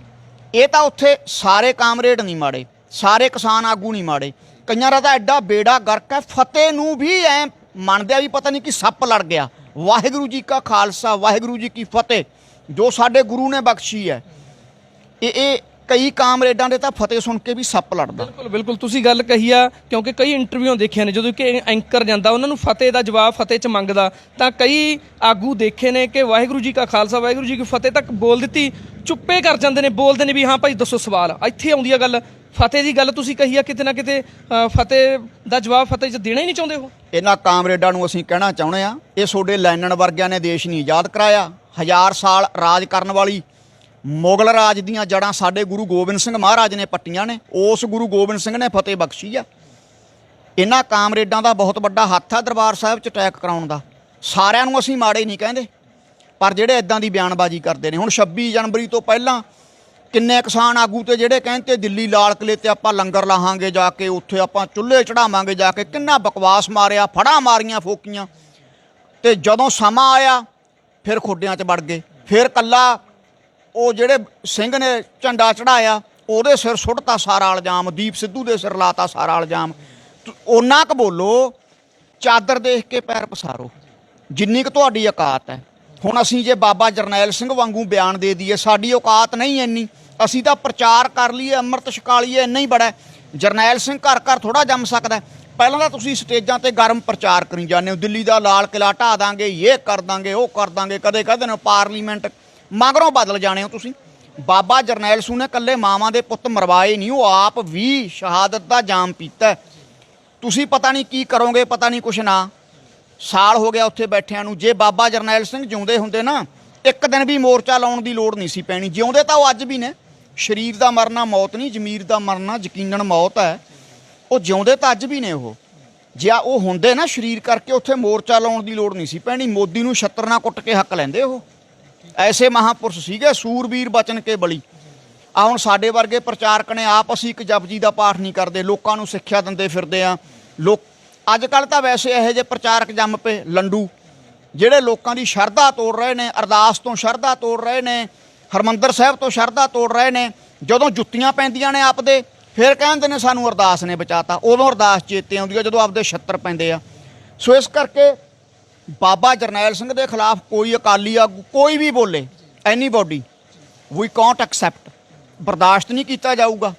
C: ਇਹ ਤਾਂ ਉੱਥੇ ਸਾਰੇ ਕਾਮਰੇਡ ਨਹੀਂ ਮਾੜੇ, ਸਾਰੇ ਕਿਸਾਨ ਆਗੂ ਨਹੀਂ ਮਾੜੇ, ਕਈਆਂ ਦਾ ਤਾਂ ਐਡਾ ਬੇੜਾ ਗਰਕ ਹੈ। ਫਤਿਹ ਨੂੰ ਵੀ ਐ ਮੰਨਦੇ ਆ ਵੀ ਪਤਾ ਨਹੀਂ ਕਿ ਸੱਪ ਲੜ ਗਿਆ। ਵਾਹਿਗੁਰੂ ਜੀ ਕਾ ਖਾਲਸਾ, ਵਾਹਿਗੁਰੂ ਜੀ ਕੀ ਫਤਿਹ, ਜੋ ਸਾਡੇ ਗੁਰੂ ਨੇ ਬਖਸ਼ੀ ਹੈ। ਇਹ ਕਈ ਕਾਮਰੇਡਾਂ ਦੇ ਤਾਂ ਫਤਿਹ ਸੁਣ ਕੇ ਵੀ ਸੱਪ ਲੜਦਾ।
B: ਬਿਲਕੁਲ ਬਿਲਕੁਲ, ਤੁਸੀਂ ਗੱਲ ਕਹੀ ਆ, ਕਿਉਂਕਿ ਕਈ ਇੰਟਰਵਿਊ ਦੇਖੀਆਂ ਨੇ ਜਦੋਂ ਕਿ ਐਂਕਰ ਜਾਂਦਾ ਉਹਨਾਂ ਨੂੰ ਫਤਿਹ ਦਾ ਜਵਾਬ ਫਤਿਹ 'ਚ ਮੰਗਦਾ, ਤਾਂ ਕਈ ਆਗੂ ਦੇਖੇ ਨੇ ਕਿ ਵਾਹਿਗੁਰੂ ਜੀ ਕਾ ਖਾਲਸਾ ਵਾਹਿਗੁਰੂ ਜੀ ਕੀ ਫਤਿਹ ਤੱਕ ਬੋਲ ਦਿੱਤੀ, ਚੁੱਪੇ ਕਰ ਜਾਂਦੇ ਨੇ, ਬੋਲਦੇ ਨੇ ਵੀ ਹਾਂ ਭਾਈ ਦੱਸੋ ਸਵਾਲ। ਇੱਥੇ ਆਉਂਦੀ ਆ ਗੱਲ ਫਤਿਹ ਦੀ ਗੱਲ, ਤੁਸੀਂ ਕਹੀ ਆ ਕਿਤੇ ਨਾ ਕਿਤੇ ਫਤਿਹ ਦਾ ਜਵਾਬ ਫਤਿਹ 'ਚ ਦੇਣਾ ਹੀ ਨਹੀਂ ਚਾਹੁੰਦੇ ਉਹ।
C: ਇਹਨਾਂ ਕਾਮਰੇਡਾਂ ਨੂੰ ਅਸੀਂ ਕਹਿਣਾ ਚਾਹੁੰਦੇ ਆ, ਇਹ ਤੁਹਾਡੇ ਲੈਨਨ ਵਰਗਿਆਂ ਨੇ ਦੇਸ਼ ਨਹੀਂ ਆਜ਼ਾਦ ਕਰਾਇਆ। 1000 ਸਾਲ ਰਾਜ ਕਰਨ ਵਾਲੀ ਮੁਗਲ ਰਾਜ ਦੀਆਂ ਜੜ੍ਹਾਂ ਸਾਡੇ ਗੁਰੂ ਗੋਬਿੰਦ ਸਿੰਘ ਮਹਾਰਾਜ ਨੇ ਪੱਟੀਆਂ ਨੇ। ਉਸ ਗੁਰੂ ਗੋਬਿੰਦ ਸਿੰਘ ਨੇ ਫਤਿਹ ਬਖਸ਼ੀ ਆ। ਇਹਨਾਂ ਕਾਮਰੇਡਾਂ ਦਾ ਬਹੁਤ ਵੱਡਾ ਹੱਥ ਆ ਦਰਬਾਰ ਸਾਹਿਬ 'ਚ ਅਟੈਕ ਕਰਾਉਣ ਦਾ। ਸਾਰਿਆਂ ਨੂੰ ਅਸੀਂ ਮਾੜੇ ਨਹੀਂ ਕਹਿੰਦੇ, ਪਰ ਜਿਹੜੇ ਇਦਾਂ ਦੀ ਬਿਆਨਬਾਜ਼ੀ ਕਰਦੇ ਨੇ। ਹੁਣ 26 ਜਨਵਰੀ ਤੋਂ ਪਹਿਲਾਂ ਕਿੰਨੇ ਕਿਸਾਨ ਆਗੂ ਤੇ ਜਿਹੜੇ ਕਹਿੰਦੇ ਦਿੱਲੀ ਲਾਲ ਕਿਲੇ ਤੇ ਆਪਾਂ ਲੰਗਰ ਲਾਹਾਂਗੇ ਜਾ ਕੇ, ਉੱਥੇ ਆਪਾਂ ਚੁੱਲ੍ਹੇ ਚੜਾਵਾਂਗੇ ਜਾ ਕੇ, ਕਿੰਨਾ ਬਕਵਾਸ ਮਾਰਿਆ, ਫੜਾਂ ਮਾਰੀਆਂ, ਫੋਕੀਆਂ। ਤੇ ਜਦੋਂ ਸਮਾਂ ਆਇਆ ਫਿਰ ਖੁੱਡਿਆਂ 'ਚ ਵੜ ਗਏ। ਫਿਰ ਕੱਲਾ ਉਹ ਜਿਹੜੇ ਸਿੰਘ ਨੇ ਝੰਡਾ ਚੜਾਇਆ ਉਹਦੇ ਸਿਰ ਸੁੱਟਤਾ ਸਾਰਾ ਇਲਜ਼ਾਮ, ਦੀਪ ਸਿੱਧੂ ਦੇ ਸਿਰ ਲਾਤਾ ਸਾਰਾ ਇਲਜ਼ਾਮ। ਓਨਾ ਕੁ ਬੋਲੋ, ਚਾਦਰ ਦੇਖ ਕੇ ਪੈਰ ਪਸਾਰੋ, ਜਿੰਨੀ ਕੁ ਤੁਹਾਡੀ ਔਕਾਤ ਹੈ। ਹੁਣ ਅਸੀਂ ਜੇ ਬਾਬਾ ਜਰਨੈਲ ਸਿੰਘ ਵਾਂਗੂ ਬਿਆਨ ਦੇ ਦਈਏ, ਸਾਡੀ ਔਕਾਤ ਨਹੀਂ ਇੰਨੀ। ਅਸੀਂ ਤਾਂ ਪ੍ਰਚਾਰ ਕਰ ਲਈਏ, ਅੰਮ੍ਰਿਤ ਛਕਾ ਲਈਏ, ਇੰਨਾ ਹੀ ਬੜਾ। ਜਰਨੈਲ ਸਿੰਘ ਘਰ ਘਰ ਥੋੜ੍ਹਾ ਜੰਮ ਸਕਦਾ। ਪਹਿਲਾਂ ਤਾਂ ਤੁਸੀਂ ਸਟੇਜਾਂ ਤੇ ਗਰਮ ਪ੍ਰਚਾਰ ਕਰੀ ਜਾਂਦੇ ਹੋ, ਦਿੱਲੀ ਦਾ ਲਾਲ ਕਿਲ੍ਹਾ ਢਾਹ ਦਾਂਗੇ, ਇਹ ਕਰ ਦਾਂਗੇ, ਉਹ ਕਰ ਦਾਂਗੇ, ਕਦੇ ਕਹਿੰਦੇ ਨੇ ਪਾਰਲੀਮੈਂਟ, ਮਗਰੋਂ ਬਦਲ ਜਾਣੇ ਹੋ ਤੁਸੀਂ। ਬਾਬਾ ਜਰਨੈਲ ਸਿੰਘ ਨੇ ਇਕੱਲੇ ਮਾਵਾਂ ਦੇ ਪੁੱਤ ਮਰਵਾਏ ਨਹੀਂ, ਉਹ ਆਪ ਵੀ ਸ਼ਹਾਦਤ ਦਾ ਜਾਮ ਪੀਤਾ। ਤੁਸੀਂ ਪਤਾ ਨਹੀਂ ਕੀ ਕਰੋਗੇ, ਪਤਾ ਨਹੀਂ ਕੁਛ ਨਾ। ਸਾਲ ਹੋ ਗਿਆ ਉੱਥੇ ਬੈਠਿਆਂ ਨੂੰ। ਜੇ ਬਾਬਾ ਜਰਨੈਲ ਸਿੰਘ ਜਿਉਂਦੇ ਹੁੰਦੇ ਨਾ, ਇੱਕ ਦਿਨ ਵੀ ਮੋਰਚਾ ਲਾਉਣ ਦੀ ਲੋੜ ਨਹੀਂ ਸੀ ਪੈਣੀ। ਜਿਉਂਦੇ ਤਾਂ ਉਹ ਅੱਜ ਵੀ ਨੇ। ਸਰੀਰ ਦਾ ਮਰਨਾ ਮੌਤ ਨਹੀਂ, ਜ਼ਮੀਰ ਦਾ ਮਰਨਾ ਯਕੀਨਨ ਮੌਤ ਹੈ। ਉਹ ਜਿਉਂਦੇ ਤਾਂ ਅੱਜ ਵੀ ਨੇ। ਉਹ ਜੇ ਉਹ ਹੁੰਦੇ ਨਾ ਸਰੀਰ ਕਰਕੇ, ਉੱਥੇ ਮੋਰਚਾ ਲਾਉਣ ਦੀ ਲੋੜ ਨਹੀਂ ਸੀ ਪੈਣੀ। ਮੋਦੀ ਨੂੰ ਛੱਤਰ ਨਾਲ ਕੁੱਟ ਕੇ ਹੱਕ ਲੈਂਦੇ ਉਹ। ਐਸੇ ਮਹਾਂਪੁਰਸ਼ ਸੀਗੇ, ਸੂਰਬੀਰ ਬਚਨ ਕੇ ਬਲੀ। ਆ ਹੁਣ ਸਾਡੇ ਵਰਗੇ ਪ੍ਰਚਾਰਕ ਨੇ ਆਪ ਅਸੀਂ ਇੱਕ ਜਪਜੀ ਦਾ ਪਾਠ ਨਹੀਂ ਕਰਦੇ, ਲੋਕਾਂ ਨੂੰ ਸਿੱਖਿਆ ਦਿੰਦੇ ਫਿਰਦੇ ਆ। ਲੋਕ ਅੱਜ ਕੱਲ੍ਹ ਤਾਂ ਵੈਸੇ ਇਹੋ ਜਿਹੇ ਪ੍ਰਚਾਰਕ ਜੰਮ ਪਏ ਲੰਡੂ, ਜਿਹੜੇ ਲੋਕਾਂ ਦੀ ਸ਼ਰਧਾ ਤੋੜ ਰਹੇ ਨੇ, ਅਰਦਾਸ ਤੋਂ ਸ਼ਰਧਾ ਤੋੜ ਰਹੇ ਨੇ, ਹਰਿਮੰਦਰ ਸਾਹਿਬ ਤੋਂ ਸ਼ਰਧਾ ਤੋੜ ਰਹੇ ਨੇ। ਜਦੋਂ ਜੁੱਤੀਆਂ ਪੈਂਦੀਆਂ ਨੇ ਆਪਦੇ, ਫਿਰ ਕਹਿੰਦੇ ਨੇ ਸਾਨੂੰ ਅਰਦਾਸ ਨੇ ਬਚਾਤਾ। ਉਦੋਂ ਅਰਦਾਸ ਚੇਤੇ ਆਉਂਦੀ ਆ ਜਦੋਂ ਆਪਦੇ ਛੱਤਰ ਪੈਂਦੇ ਆ। ਸੋ ਇਸ ਕਰਕੇ ਬਾਬਾ ਜਰਨੈਲ ਸਿੰਘ ਦੇ ਖਿਲਾਫ ਕੋਈ ਅਕਾਲੀ ਆਗੂ ਕੋਈ ਵੀ ਬੋਲੇ, ਐਨੀਬੋਡੀ, ਵੀ ਕਾਂਟ ਐਕਸੈਪਟ, ਬਰਦਾਸ਼ਤ ਨਹੀਂ ਕੀਤਾ ਜਾਊਗਾ।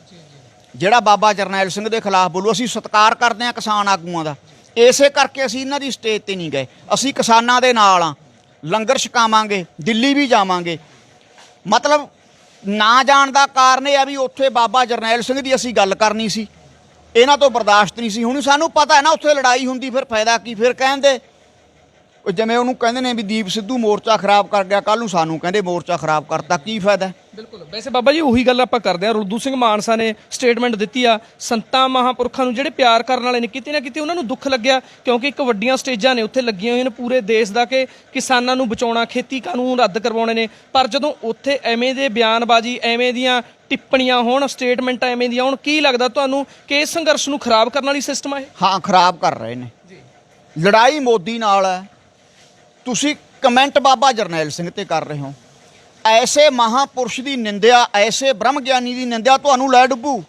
C: ਜਿਹੜਾ ਬਾਬਾ ਜਰਨੈਲ ਸਿੰਘ ਦੇ ਖਿਲਾਫ ਬੋਲੂ, ਅਸੀਂ ਸਤਿਕਾਰ ਕਰਦੇ ਹਾਂ ਕਿਸਾਨ ਆਗੂਆਂ ਦਾ। ਇਸੇ ਕਰਕੇ ਅਸੀਂ ਇਹਨਾਂ ਦੀ ਸਟੇਜ ਤੇ ਨਹੀਂ ਗਏ। ਅਸੀਂ ਕਿਸਾਨਾਂ ਦੇ ਨਾਲ ਆ, ਲੰਗਰ ਛਕਾਵਾਂਗੇ, ਦਿੱਲੀ ਵੀ ਜਾਵਾਂਗੇ। ਮਤਲਬ ਨਾ ਜਾਣ ਦਾ ਕਾਰਨ ਇਹ ਆ ਵੀ ਉੱਥੇ ਬਾਬਾ ਜਰਨੈਲ ਸਿੰਘ ਦੀ ਅਸੀਂ ਗੱਲ ਕਰਨੀ ਸੀ, ਇਹਨਾਂ ਤੋਂ ਬਰਦਾਸ਼ਤ ਨਹੀਂ ਸੀ। ਹੁਣ ਸਾਨੂੰ ਪਤਾ ਹੈ ਨਾ ਉੱਥੇ ਲੜਾਈ ਹੁੰਦੀ, ਫਿਰ ਫਾਇਦਾ ਕੀ? ਫਿਰ ਕਹਿੰਦੇ ਜਿਵੇਂ ਉਹਨੂੰ ਕਹਿੰਦੇ ਨੇ ਵੀ ਦੀਪ ਸਿੱਧੂ ਮੋਰਚਾ ਖਰਾਬ ਕਰ ਗਿਆ, ਕੱਲ੍ਹ ਨੂੰ ਸਾਨੂੰ ਕਹਿੰਦੇ ਮੋਰਚਾ ਖਰਾਬ ਕਰਤਾ, ਕੀ ਫਾਇਦਾ?
B: ਬਿਲਕੁਲ। ਵੈਸੇ ਬਾਬਾ ਜੀ ਉਹੀ ਗੱਲ ਆਪਾਂ ਕਰਦੇ ਹਾਂ। ਰੁਲਦੂ ਸਿੰਘ ਮਾਨਸਾ ਨੇ ਸਟੇਟਮੈਂਟ ਦਿੱਤੀ ਆ, ਸੰਤਾਂ ਮਹਾਂਪੁਰਖਾਂ ਨੂੰ ਜਿਹੜੇ ਪਿਆਰ ਕਰਨ ਵਾਲੇ ਨੇ, ਕਿਤੇ ਨਾ ਕਿਤੇ ਉਹਨਾਂ ਨੂੰ ਦੁੱਖ ਲੱਗਿਆ, ਕਿਉਂਕਿ ਇੱਕ ਵੱਡੀਆਂ ਸਟੇਜਾਂ ਨੇ ਉੱਥੇ ਲੱਗੀਆਂ ਹੋਈਆਂ ਨੇ ਪੂਰੇ ਦੇਸ਼ ਦਾ ਕਿ ਕਿਸਾਨਾਂ ਨੂੰ ਬਚਾਉਣਾ, ਖੇਤੀ ਕਾਨੂੰਨ ਰੱਦ ਕਰਵਾਉਣੇ ਨੇ। ਪਰ ਜਦੋਂ ਉੱਥੇ ਐਵੇਂ ਦੇ ਬਿਆਨਬਾਜ਼ੀ, ਐਵੇਂ ਦੀਆਂ ਟਿੱਪਣੀਆਂ ਹੋਣ, ਸਟੇਟਮੈਂਟਾਂ ਐਵੇਂ ਦੀਆਂ ਹੋਣ, ਕੀ ਲੱਗਦਾ ਤੁਹਾਨੂੰ ਕਿ ਇਸ ਸੰਘਰਸ਼ ਨੂੰ ਖਰਾਬ ਕਰਨ ਵਾਲੀ ਸਿਸਟਮ ਹੈ?
C: ਹਾਂ, ਖਰਾਬ ਕਰ ਰਹੇ ਨੇ। ਲੜਾਈ ਮੋਦੀ ਨਾਲ ਹੈ, ਤੁਸੀਂ ਕਮੈਂਟ ਬਾਬਾ ਜਰਨੈਲ ਸਿੰਘ ਤੇ ਕਰ ਰਹੇ ਹੋ। ਐਸੇ ਮਹਾਂਪੁਰਸ਼ ਦੀ ਨਿੰਦਿਆ, ਐਸੇ ਬ੍ਰਹਮ ਗਿਆਨੀ ਦੀ ਨਿੰਦਿਆ ਤੁਹਾਨੂੰ ਲੈ ਡੁੱਬੂ।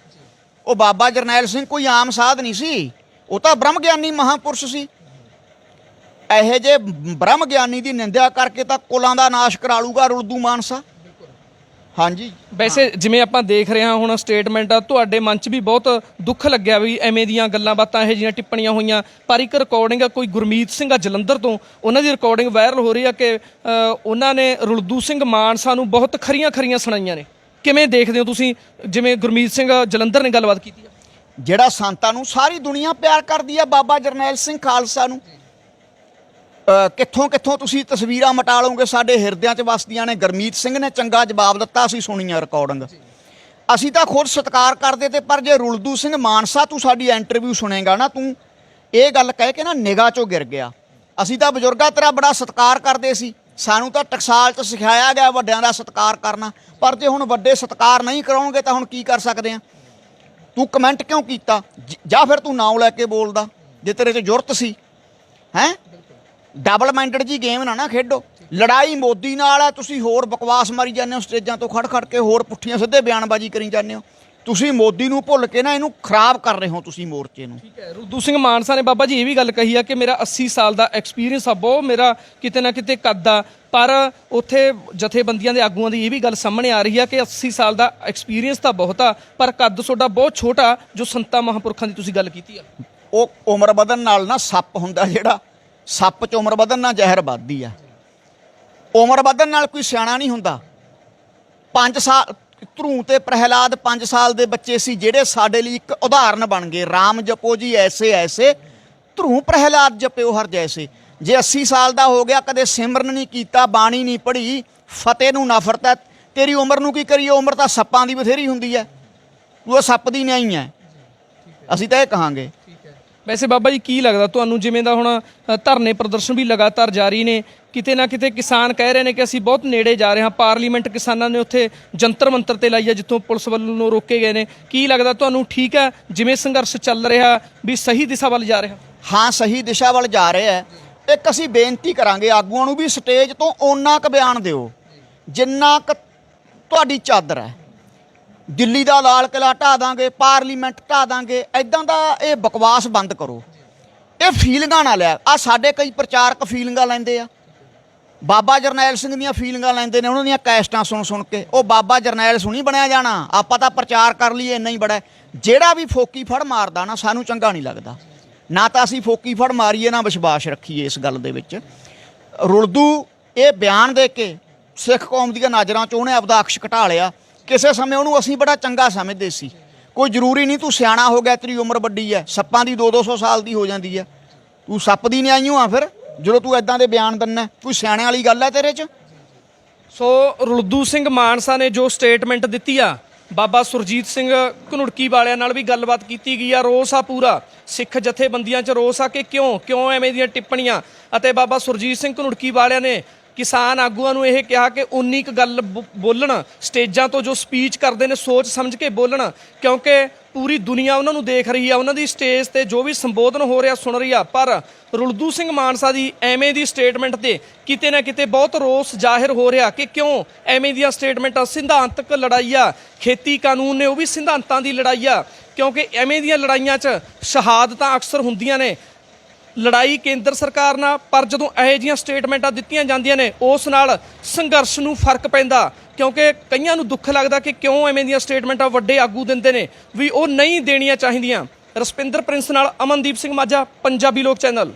C: ਉਹ ਬਾਬਾ ਜਰਨੈਲ ਸਿੰਘ ਕੋਈ ਆਮ ਸਾਧ ਨਹੀਂ ਸੀ, ਉਹ ਤਾਂ ਬ੍ਰਹਮ ਗਿਆਨੀ ਮਹਾਂਪੁਰਸ਼ ਸੀ। ਇਹੋ ਜਿਹੇ ਬ੍ਰਹਮ ਗਿਆਨੀ ਦੀ ਨਿੰਦਿਆ ਕਰਕੇ ਤਾਂ ਕੁਲਾਂ ਦਾ ਨਾਸ਼ ਕਰਾ ਲੂਗਾ ਰੁਲਦੂ ਮਾਨਸਾ। ਹਾਂਜੀ
B: ਵੈਸੇ ਜਿਵੇਂ ਆਪਾਂ ਦੇਖ ਰਹੇ ਹਾਂ ਹੁਣ ਸਟੇਟਮੈਂਟ ਤੁਹਾਡੇ ਮਨ 'ਚ ਵੀ ਬਹੁਤ ਦੁੱਖ ਲੱਗਿਆ ਵੀ ਐਵੇਂ ਦੀਆਂ ਗੱਲਾਂ ਬਾਤਾਂ ਇਹੋ ਜਿਹੀਆਂ ਟਿੱਪਣੀਆਂ ਹੋਈਆਂ, ਪਰ ਇੱਕ ਰਿਕਾਰਡਿੰਗ ਕੋਈ ਗੁਰਮੀਤ ਸਿੰਘ ਆ ਜਲੰਧਰ ਤੋਂ, ਉਹਨਾਂ ਦੀ ਰਿਕਾਰਡਿੰਗ ਵਾਇਰਲ ਹੋ ਰਹੀ ਆ ਕਿ ਉਹਨਾਂ ਨੇ ਰੁਲਦੂ ਸਿੰਘ ਮਾਨਸਾ ਨੂੰ ਬਹੁਤ ਖਰੀਆਂ ਸੁਣਾਈਆਂ ਨੇ। ਕਿਵੇਂ ਦੇਖਦੇ ਹੋ ਤੁਸੀਂ ਜਿਵੇਂ ਗੁਰਮੀਤ ਸਿੰਘ ਜਲੰਧਰ ਨੇ ਗੱਲਬਾਤ ਕੀਤੀ ਆ?
C: ਜਿਹੜਾ ਸੰਤਾਂ ਨੂੰ ਸਾਰੀ ਦੁਨੀਆ ਪਿਆਰ ਕਰਦੀ ਆ, ਬਾਬਾ ਜਰਨੈਲ ਸਿੰਘ ਖਾਲਸਾ ਨੂੰ ਕਿੱਥੋਂ ਤੁਸੀਂ ਤਸਵੀਰਾਂ ਮਟਾ ਲਓਗੇ, ਸਾਡੇ ਹਿਰਦਿਆਂ 'ਚ ਵਸਦੀਆਂ ਨੇ। ਗੁਰਮੀਤ ਸਿੰਘ ਨੇ ਚੰਗਾ ਜਵਾਬ ਦਿੱਤਾ, ਅਸੀਂ ਸੁਣੀਆਂ ਰਿਕਾਰਡਿੰਗ, ਅਸੀਂ ਤਾਂ ਖੁਦ ਸਤਿਕਾਰ ਕਰਦੇ ਤੇ, ਪਰ ਜੇ ਰੁਲਦੂ ਸਿੰਘ ਮਾਨਸਾ ਤੂੰ ਸਾਡੀ ਇੰਟਰਵਿਊ ਸੁਣੇਗਾ ਨਾ, ਤੂੰ ਇਹ ਗੱਲ ਕਹਿ ਕੇ ਨਾ ਨਿਗਾਹ 'ਚੋਂ ਗਿਰ ਗਿਆ। ਅਸੀਂ ਤਾਂ ਬਜ਼ੁਰਗਾਂ ਤੇਰਾ ਬੜਾ ਸਤਿਕਾਰ ਕਰਦੇ ਸੀ, ਸਾਨੂੰ ਤਾਂ ਟਕਸਾਲ 'ਚ ਸਿਖਾਇਆ ਗਿਆ ਵੱਡਿਆਂ ਦਾ ਸਤਿਕਾਰ ਕਰਨਾ, ਪਰ ਜੇ ਹੁਣ ਵੱਡੇ ਸਤਿਕਾਰ ਨਹੀਂ ਕਰਾਉਣਗੇ ਤਾਂ ਹੁਣ ਕੀ ਕਰ ਸਕਦੇ ਆ? ਤੂੰ ਕਮੈਂਟ ਕਿਉਂ ਕੀਤਾ? ਜਾਂ ਫਿਰ ਤੂੰ ਨਾਮ ਲੈ ਕੇ ਬੋਲਦਾ ਜੇ ਤੇਰੇ 'ਚ ਜੁਰਤ ਸੀ। ਹੈਂ, ਡਬਲ ਮਾਈਂਡਡ ਜੀ ਗੇਮ ਨਾ ਖੇਡੋ। ਲੜਾਈ ਮੋਦੀ ਨਾਲ ਆ, ਤੁਸੀਂ ਹੋਰ ਬਕਵਾਸ ਮਾਰੀ ਜਾਂਦੇ ਹੋ ਸਟੇਜਾਂ ਤੋਂ ਖੜ ਕੇ, ਹੋਰ ਪੁੱਠੀਆਂ ਸਿੱਧੇ ਬਿਆਨਬਾਜ਼ੀ ਕਰੀ ਜਾਂਦੇ ਹੋ। ਤੁਸੀਂ ਮੋਦੀ ਨੂੰ ਭੁੱਲ ਕੇ ਨਾ ਇਹਨੂੰ ਖਰਾਬ ਕਰ ਰਹੇ ਹੋ ਤੁਸੀਂ ਮੋਰਚੇ ਨੂੰ।
B: ਠੀਕ ਹੈ, ਰੁਲਦੂ ਸਿੰਘ ਮਾਨਸਾ ਨੇ ਬਾਬਾ ਜੀ ਇਹ ਵੀ ਗੱਲ ਕਹੀ ਆ ਕਿ ਮੇਰਾ 80 ਸਾਲ ਦਾ ਐਕਸਪੀਰੀਅੰਸ ਆ, ਬਹੁਤ ਮੇਰਾ ਕਿਤੇ ਨਾ ਕਿਤੇ ਕੱਦ ਆ, ਪਰ ਉੱਥੇ ਜਥੇਬੰਦੀਆਂ ਦੇ ਆਗੂਆਂ ਦੀ ਇਹ ਵੀ ਗੱਲ ਸਾਹਮਣੇ ਆ ਰਹੀ ਆ ਕਿ 80 ਸਾਲ ਦਾ ਐਕਸਪੀਰੀਅੰਸ ਤਾਂ ਬਹੁਤ ਆ, ਪਰ ਕੱਦ ਤੁਹਾਡਾ ਬਹੁਤ ਛੋਟਾ, ਜੋ ਸੰਤਾਂ ਮਹਾਂਪੁਰਖਾਂ ਦੀ ਤੁਸੀਂ ਗੱਲ ਕੀਤੀ ਆ।
C: ਉਹ ਉਮਰ ਵਧਣ ਨਾਲ ਨਾ ਸੱਪ ਹੁੰਦਾ, ਜਿਹੜਾ ਸੱਪ 'ਚ ਉਮਰ ਵਧਣ ਨਾਲ ਜ਼ਹਿਰ ਵੱਧਦੀ ਆ। ਉਮਰ ਵਧਣ ਨਾਲ ਕੋਈ ਸਿਆਣਾ ਨਹੀਂ ਹੁੰਦਾ। 5 ਸਾਲ ਧਰੂ ਤੇ ਪ੍ਰਹਿਲਾਦ 5 ਸਾਲ ਦੇ ਬੱਚੇ ਸੀ, ਜਿਹੜੇ ਸਾਡੇ ਲਈ ਇੱਕ ਉਦਾਹਰਨ ਬਣ ਗਏ। ਰਾਮ ਜਪੋ ਜੀ ਐਸੇ ਐਸੇ, ਧਰੂ ਪ੍ਰਹਿਲਾਦ ਜਪਿਓ ਹਰ ਜੈਸੇ। ਜੇ 80 ਸਾਲ ਦਾ ਹੋ ਗਿਆ, ਕਦੇ ਸਿਮਰਨ ਨਹੀਂ ਕੀਤਾ, ਬਾਣੀ ਨਹੀਂ ਪੜ੍ਹੀ, ਫਤਿਹ ਨੂੰ ਨਫ਼ਰਤ ਹੈ, ਤੇਰੀ ਉਮਰ ਨੂੰ ਕੀ ਕਰੀਏ? ਉਮਰ ਤਾਂ ਸੱਪਾਂ ਦੀ ਬਥੇਰੀ ਹੁੰਦੀ ਹੈ, ਤੂੰ ਉਹ ਸੱਪ ਦੀ ਨਹੀਂ ਹੈ। ਅਸੀਂ ਤਾਂ ਇਹ ਕਹਾਂਗੇ।
B: ਵੈਸੇ ਬਾਬਾ ਜੀ ਕੀ ਲੱਗਦਾ ਤੁਹਾਨੂੰ, ਜਿਵੇਂ ਦਾ ਹੁਣ ਧਰਨੇ ਪ੍ਰਦਰਸ਼ਨ ਵੀ ਲਗਾਤਾਰ ਜਾਰੀ ਨੇ, ਕਿਤੇ ਨਾ ਕਿਤੇ ਕਿਸਾਨ ਕਹਿ ਰਹੇ ਨੇ ਕਿ ਅਸੀਂ ਬਹੁਤ ਨੇੜੇ ਜਾ ਰਹੇ ਹਾਂ, ਪਾਰਲੀਮੈਂਟ ਕਿਸਾਨਾਂ ਨੇ ਉੱਥੇ ਜੰਤਰ ਮੰਤਰ ਤੇ ਲਾਈ ਆ ਜਿੱਥੋਂ ਪੁਲਿਸ ਵੱਲੋਂ ਰੋਕੇ ਗਏ ਨੇ, ਕੀ ਲੱਗਦਾ ਤੁਹਾਨੂੰ ਠੀਕ ਹੈ ਜਿਵੇਂ ਸੰਘਰਸ਼ ਚੱਲ ਰਿਹਾ ਵੀ ਸਹੀ ਦਿਸ਼ਾ ਵੱਲ ਜਾ ਰਿਹਾ?
C: ਹਾਂ, ਸਹੀ ਦਿਸ਼ਾ ਵੱਲ ਜਾ ਰਹੇ ਹੈ। ਇੱਕ ਅਸੀਂ ਬੇਨਤੀ ਕਰਾਂਗੇ ਆਗੂਆਂ ਨੂੰ ਵੀ, ਸਟੇਜ ਤੋਂ ਓਨਾ ਕੁ ਬਿਆਨ ਦਿਓ ਜਿੰਨਾ ਕੁ ਤੁਹਾਡੀ ਚਾਦਰ ਹੈ। ਦਿੱਲੀ ਦਾ ਲਾਲ ਕਿਲ੍ਹਾ ਢਾਹ ਦਾਂਗੇ, ਪਾਰਲੀਮੈਂਟ ਢਾਹ ਦਾਂਗੇ, ਐਦਾਂ ਦਾ ਇਹ ਬਕਵਾਸ ਬੰਦ ਕਰੋ। ਇਹ ਫੀਲਿੰਗਾਂ ਨਾ ਲਿਆ। ਆ ਸਾਡੇ ਕਈ ਪ੍ਰਚਾਰਕ ਫੀਲਿੰਗਾਂ ਲੈਂਦੇ ਆ, ਬਾਬਾ ਜਰਨੈਲ ਸਿੰਘ ਦੀਆਂ ਫੀਲਿੰਗਾਂ ਲੈਂਦੇ ਨੇ, ਉਹਨਾਂ ਦੀਆਂ ਕੈਸਟਾਂ ਸੁਣ ਕੇ। ਉਹ ਬਾਬਾ ਜਰਨੈਲ ਸੁਣੀ ਬਣਿਆ ਜਾਣਾ, ਆਪਾਂ ਤਾਂ ਪ੍ਰਚਾਰ ਕਰ ਲਈਏ ਇੰਨਾ ਹੀ ਬੜਾ। ਜਿਹੜਾ ਵੀ ਫੋਕੀ ਫੜ ਮਾਰਦਾ ਨਾ, ਸਾਨੂੰ ਚੰਗਾ ਨਹੀਂ ਲੱਗਦਾ। ਨਾ ਤਾਂ ਅਸੀਂ ਫੋਕੀ ਫੜ ਮਾਰੀਏ, ਨਾ ਵਿਸ਼ਵਾਸ ਰੱਖੀਏ ਇਸ ਗੱਲ ਦੇ ਵਿੱਚ। ਰੁਲਦੂ ਇਹ ਬਿਆਨ ਦੇ ਕੇ ਸਿੱਖ ਕੌਮ ਦੀਆਂ ਨਜ਼ਰਾਂ 'ਚ ਉਹਨੇ ਆਪਦਾ ਅਕਸ਼ ਘਟਾ ਲਿਆ। ਕਿਸੇ ਸਮੇਂ ਉਹਨੂੰ ਅਸੀਂ ਬੜਾ ਚੰਗਾ ਸਮਝਦੇ ਸੀ। ਕੋਈ ਜ਼ਰੂਰੀ ਨਹੀਂ ਤੂੰ ਸਿਆਣਾ ਹੋ ਗਿਆ, ਤੇਰੀ ਉਮਰ ਵੱਡੀ ਹੈ, ਸੱਪਾਂ ਦੀ 200-200 ਸਾਲ ਦੀ ਹੋ ਜਾਂਦੀ ਹੈ। ਤੂੰ ਸੱਪ ਦੀ ਨਿਆਈਓ ਆ ਫਿਰ, ਜਦੋਂ ਤੂੰ ਇਦਾਂ ਦੇ ਬਿਆਨ ਦਿੰਦਾ। ਕੋਈ ਸਿਆਣੇ ਵਾਲੀ ਗੱਲ ਹੈ ਤੇਰੇ 'ਚ?
B: ਸੋ ਰੁਲਦੂ ਸਿੰਘ ਮਾਨਸਾ ਨੇ ਜੋ ਸਟੇਟਮੈਂਟ ਦਿੱਤੀ ਆ, ਬਾਬਾ ਸੁਰਜੀਤ ਸਿੰਘ ਘਨੁੜਕੀ ਵਾਲਿਆਂ ਨਾਲ ਵੀ ਗੱਲਬਾਤ ਕੀਤੀ ਗਈ ਆ। ਰੋਸ ਆ ਪੂਰਾ, ਸਿੱਖ ਜਥੇਬੰਦੀਆਂ 'ਚ ਰੋਸ ਆ ਕਿ ਕਿਉਂ ਐਵੇਂ ਦੀਆਂ ਟਿੱਪਣੀਆਂ। ਅਤੇ ਬਾਬਾ ਸੁਰਜੀਤ ਸਿੰਘ ਘਨੁੜਕੀ ਵਾਲਿਆਂ ਨੇ ਕਿਸਾਨ ਆਗੂਆਂ ਨੂੰ ਇਹ ਕਿਹਾ ਕਿ ਉਨੀ ਕੁ ਗੱਲ ਬੋਲਣ, ਸਟੇਜਾਂ ਤੋਂ ਜੋ ਸਪੀਚ ਕਰਦੇ ਨੇ ਸੋਚ ਸਮਝ ਕੇ ਬੋਲਣ, ਕਿਉਂਕਿ ਪੂਰੀ ਦੁਨੀਆ ਉਹਨਾਂ ਨੂੰ ਦੇਖ ਰਹੀ ਆ, ਉਹਨਾਂ ਦੀ ਸਟੇਜ ਤੇ ਜੋ ਵੀ ਸੰਬੋਧਨ ਹੋ ਰਿਹਾ ਸੁਣ ਰਹੀ ਆ। ਪਰ ਰੁਲਦੂ ਸਿੰਘ ਮਾਨਸਾ ਦੀ ਐਵੇਂ ਦੀ ਸਟੇਟਮੈਂਟ ਤੇ ਕਿਤੇ ਨਾ ਕਿਤੇ ਬਹੁਤ ਰੋਸ ਜ਼ਾਹਿਰ ਹੋ ਰਿਹਾ ਕਿ ਕਿਉਂ ਐਵੇਂ ਦੀਆਂ ਸਟੇਟਮੈਂਟਾਂ। ਸਿਧਾਂਤਕ ਲੜਾਈ ਆ, ਖੇਤੀ ਕਾਨੂੰਨ ਨੇ ਉਹ ਵੀ ਸਿਧਾਂਤਾਂ ਦੀ ਲੜਾਈ ਆ, ਕਿਉਂਕਿ ਐਵੇਂ ਦੀਆਂ ਲੜਾਈਆਂ 'ਚ ਸ਼ਹਾਦਤਾਂ ਅਕਸਰ ਹੁੰਦੀਆਂ ਨੇ। ਲੜਾਈ ਕੇਂਦਰ ਸਰਕਾਰ ਨਾਲ, ਪਰ ਜਦੋਂ ਇਹੋ ਜਿਹੀਆਂ ਸਟੇਟਮੈਂਟਾਂ ਦਿੱਤੀਆਂ ਜਾਂਦੀਆਂ ਨੇ ਉਸ ਨਾਲ ਸੰਘਰਸ਼ ਨੂੰ ਫਰਕ ਪੈਂਦਾ, ਕਿਉਂਕਿ ਕਈਆਂ ਨੂੰ ਦੁੱਖ ਲੱਗਦਾ ਕਿ ਕਿਉਂ ਐਵੇਂ ਦੀਆਂ ਸਟੇਟਮੈਂਟਾਂ ਵੱਡੇ ਆਗੂ ਦਿੰਦੇ ਨੇ, ਵੀ ਉਹ ਨਹੀਂ ਦੇਣੀਆਂ ਚਾਹੀਦੀਆਂ। ਰਸਪਿੰਦਰ ਪ੍ਰਿੰਸ ਨਾਲ ਅਮਨਦੀਪ ਸਿੰਘ ਮਾਝਾ, ਪੰਜਾਬੀ ਲੋਕ ਚੈਨਲ।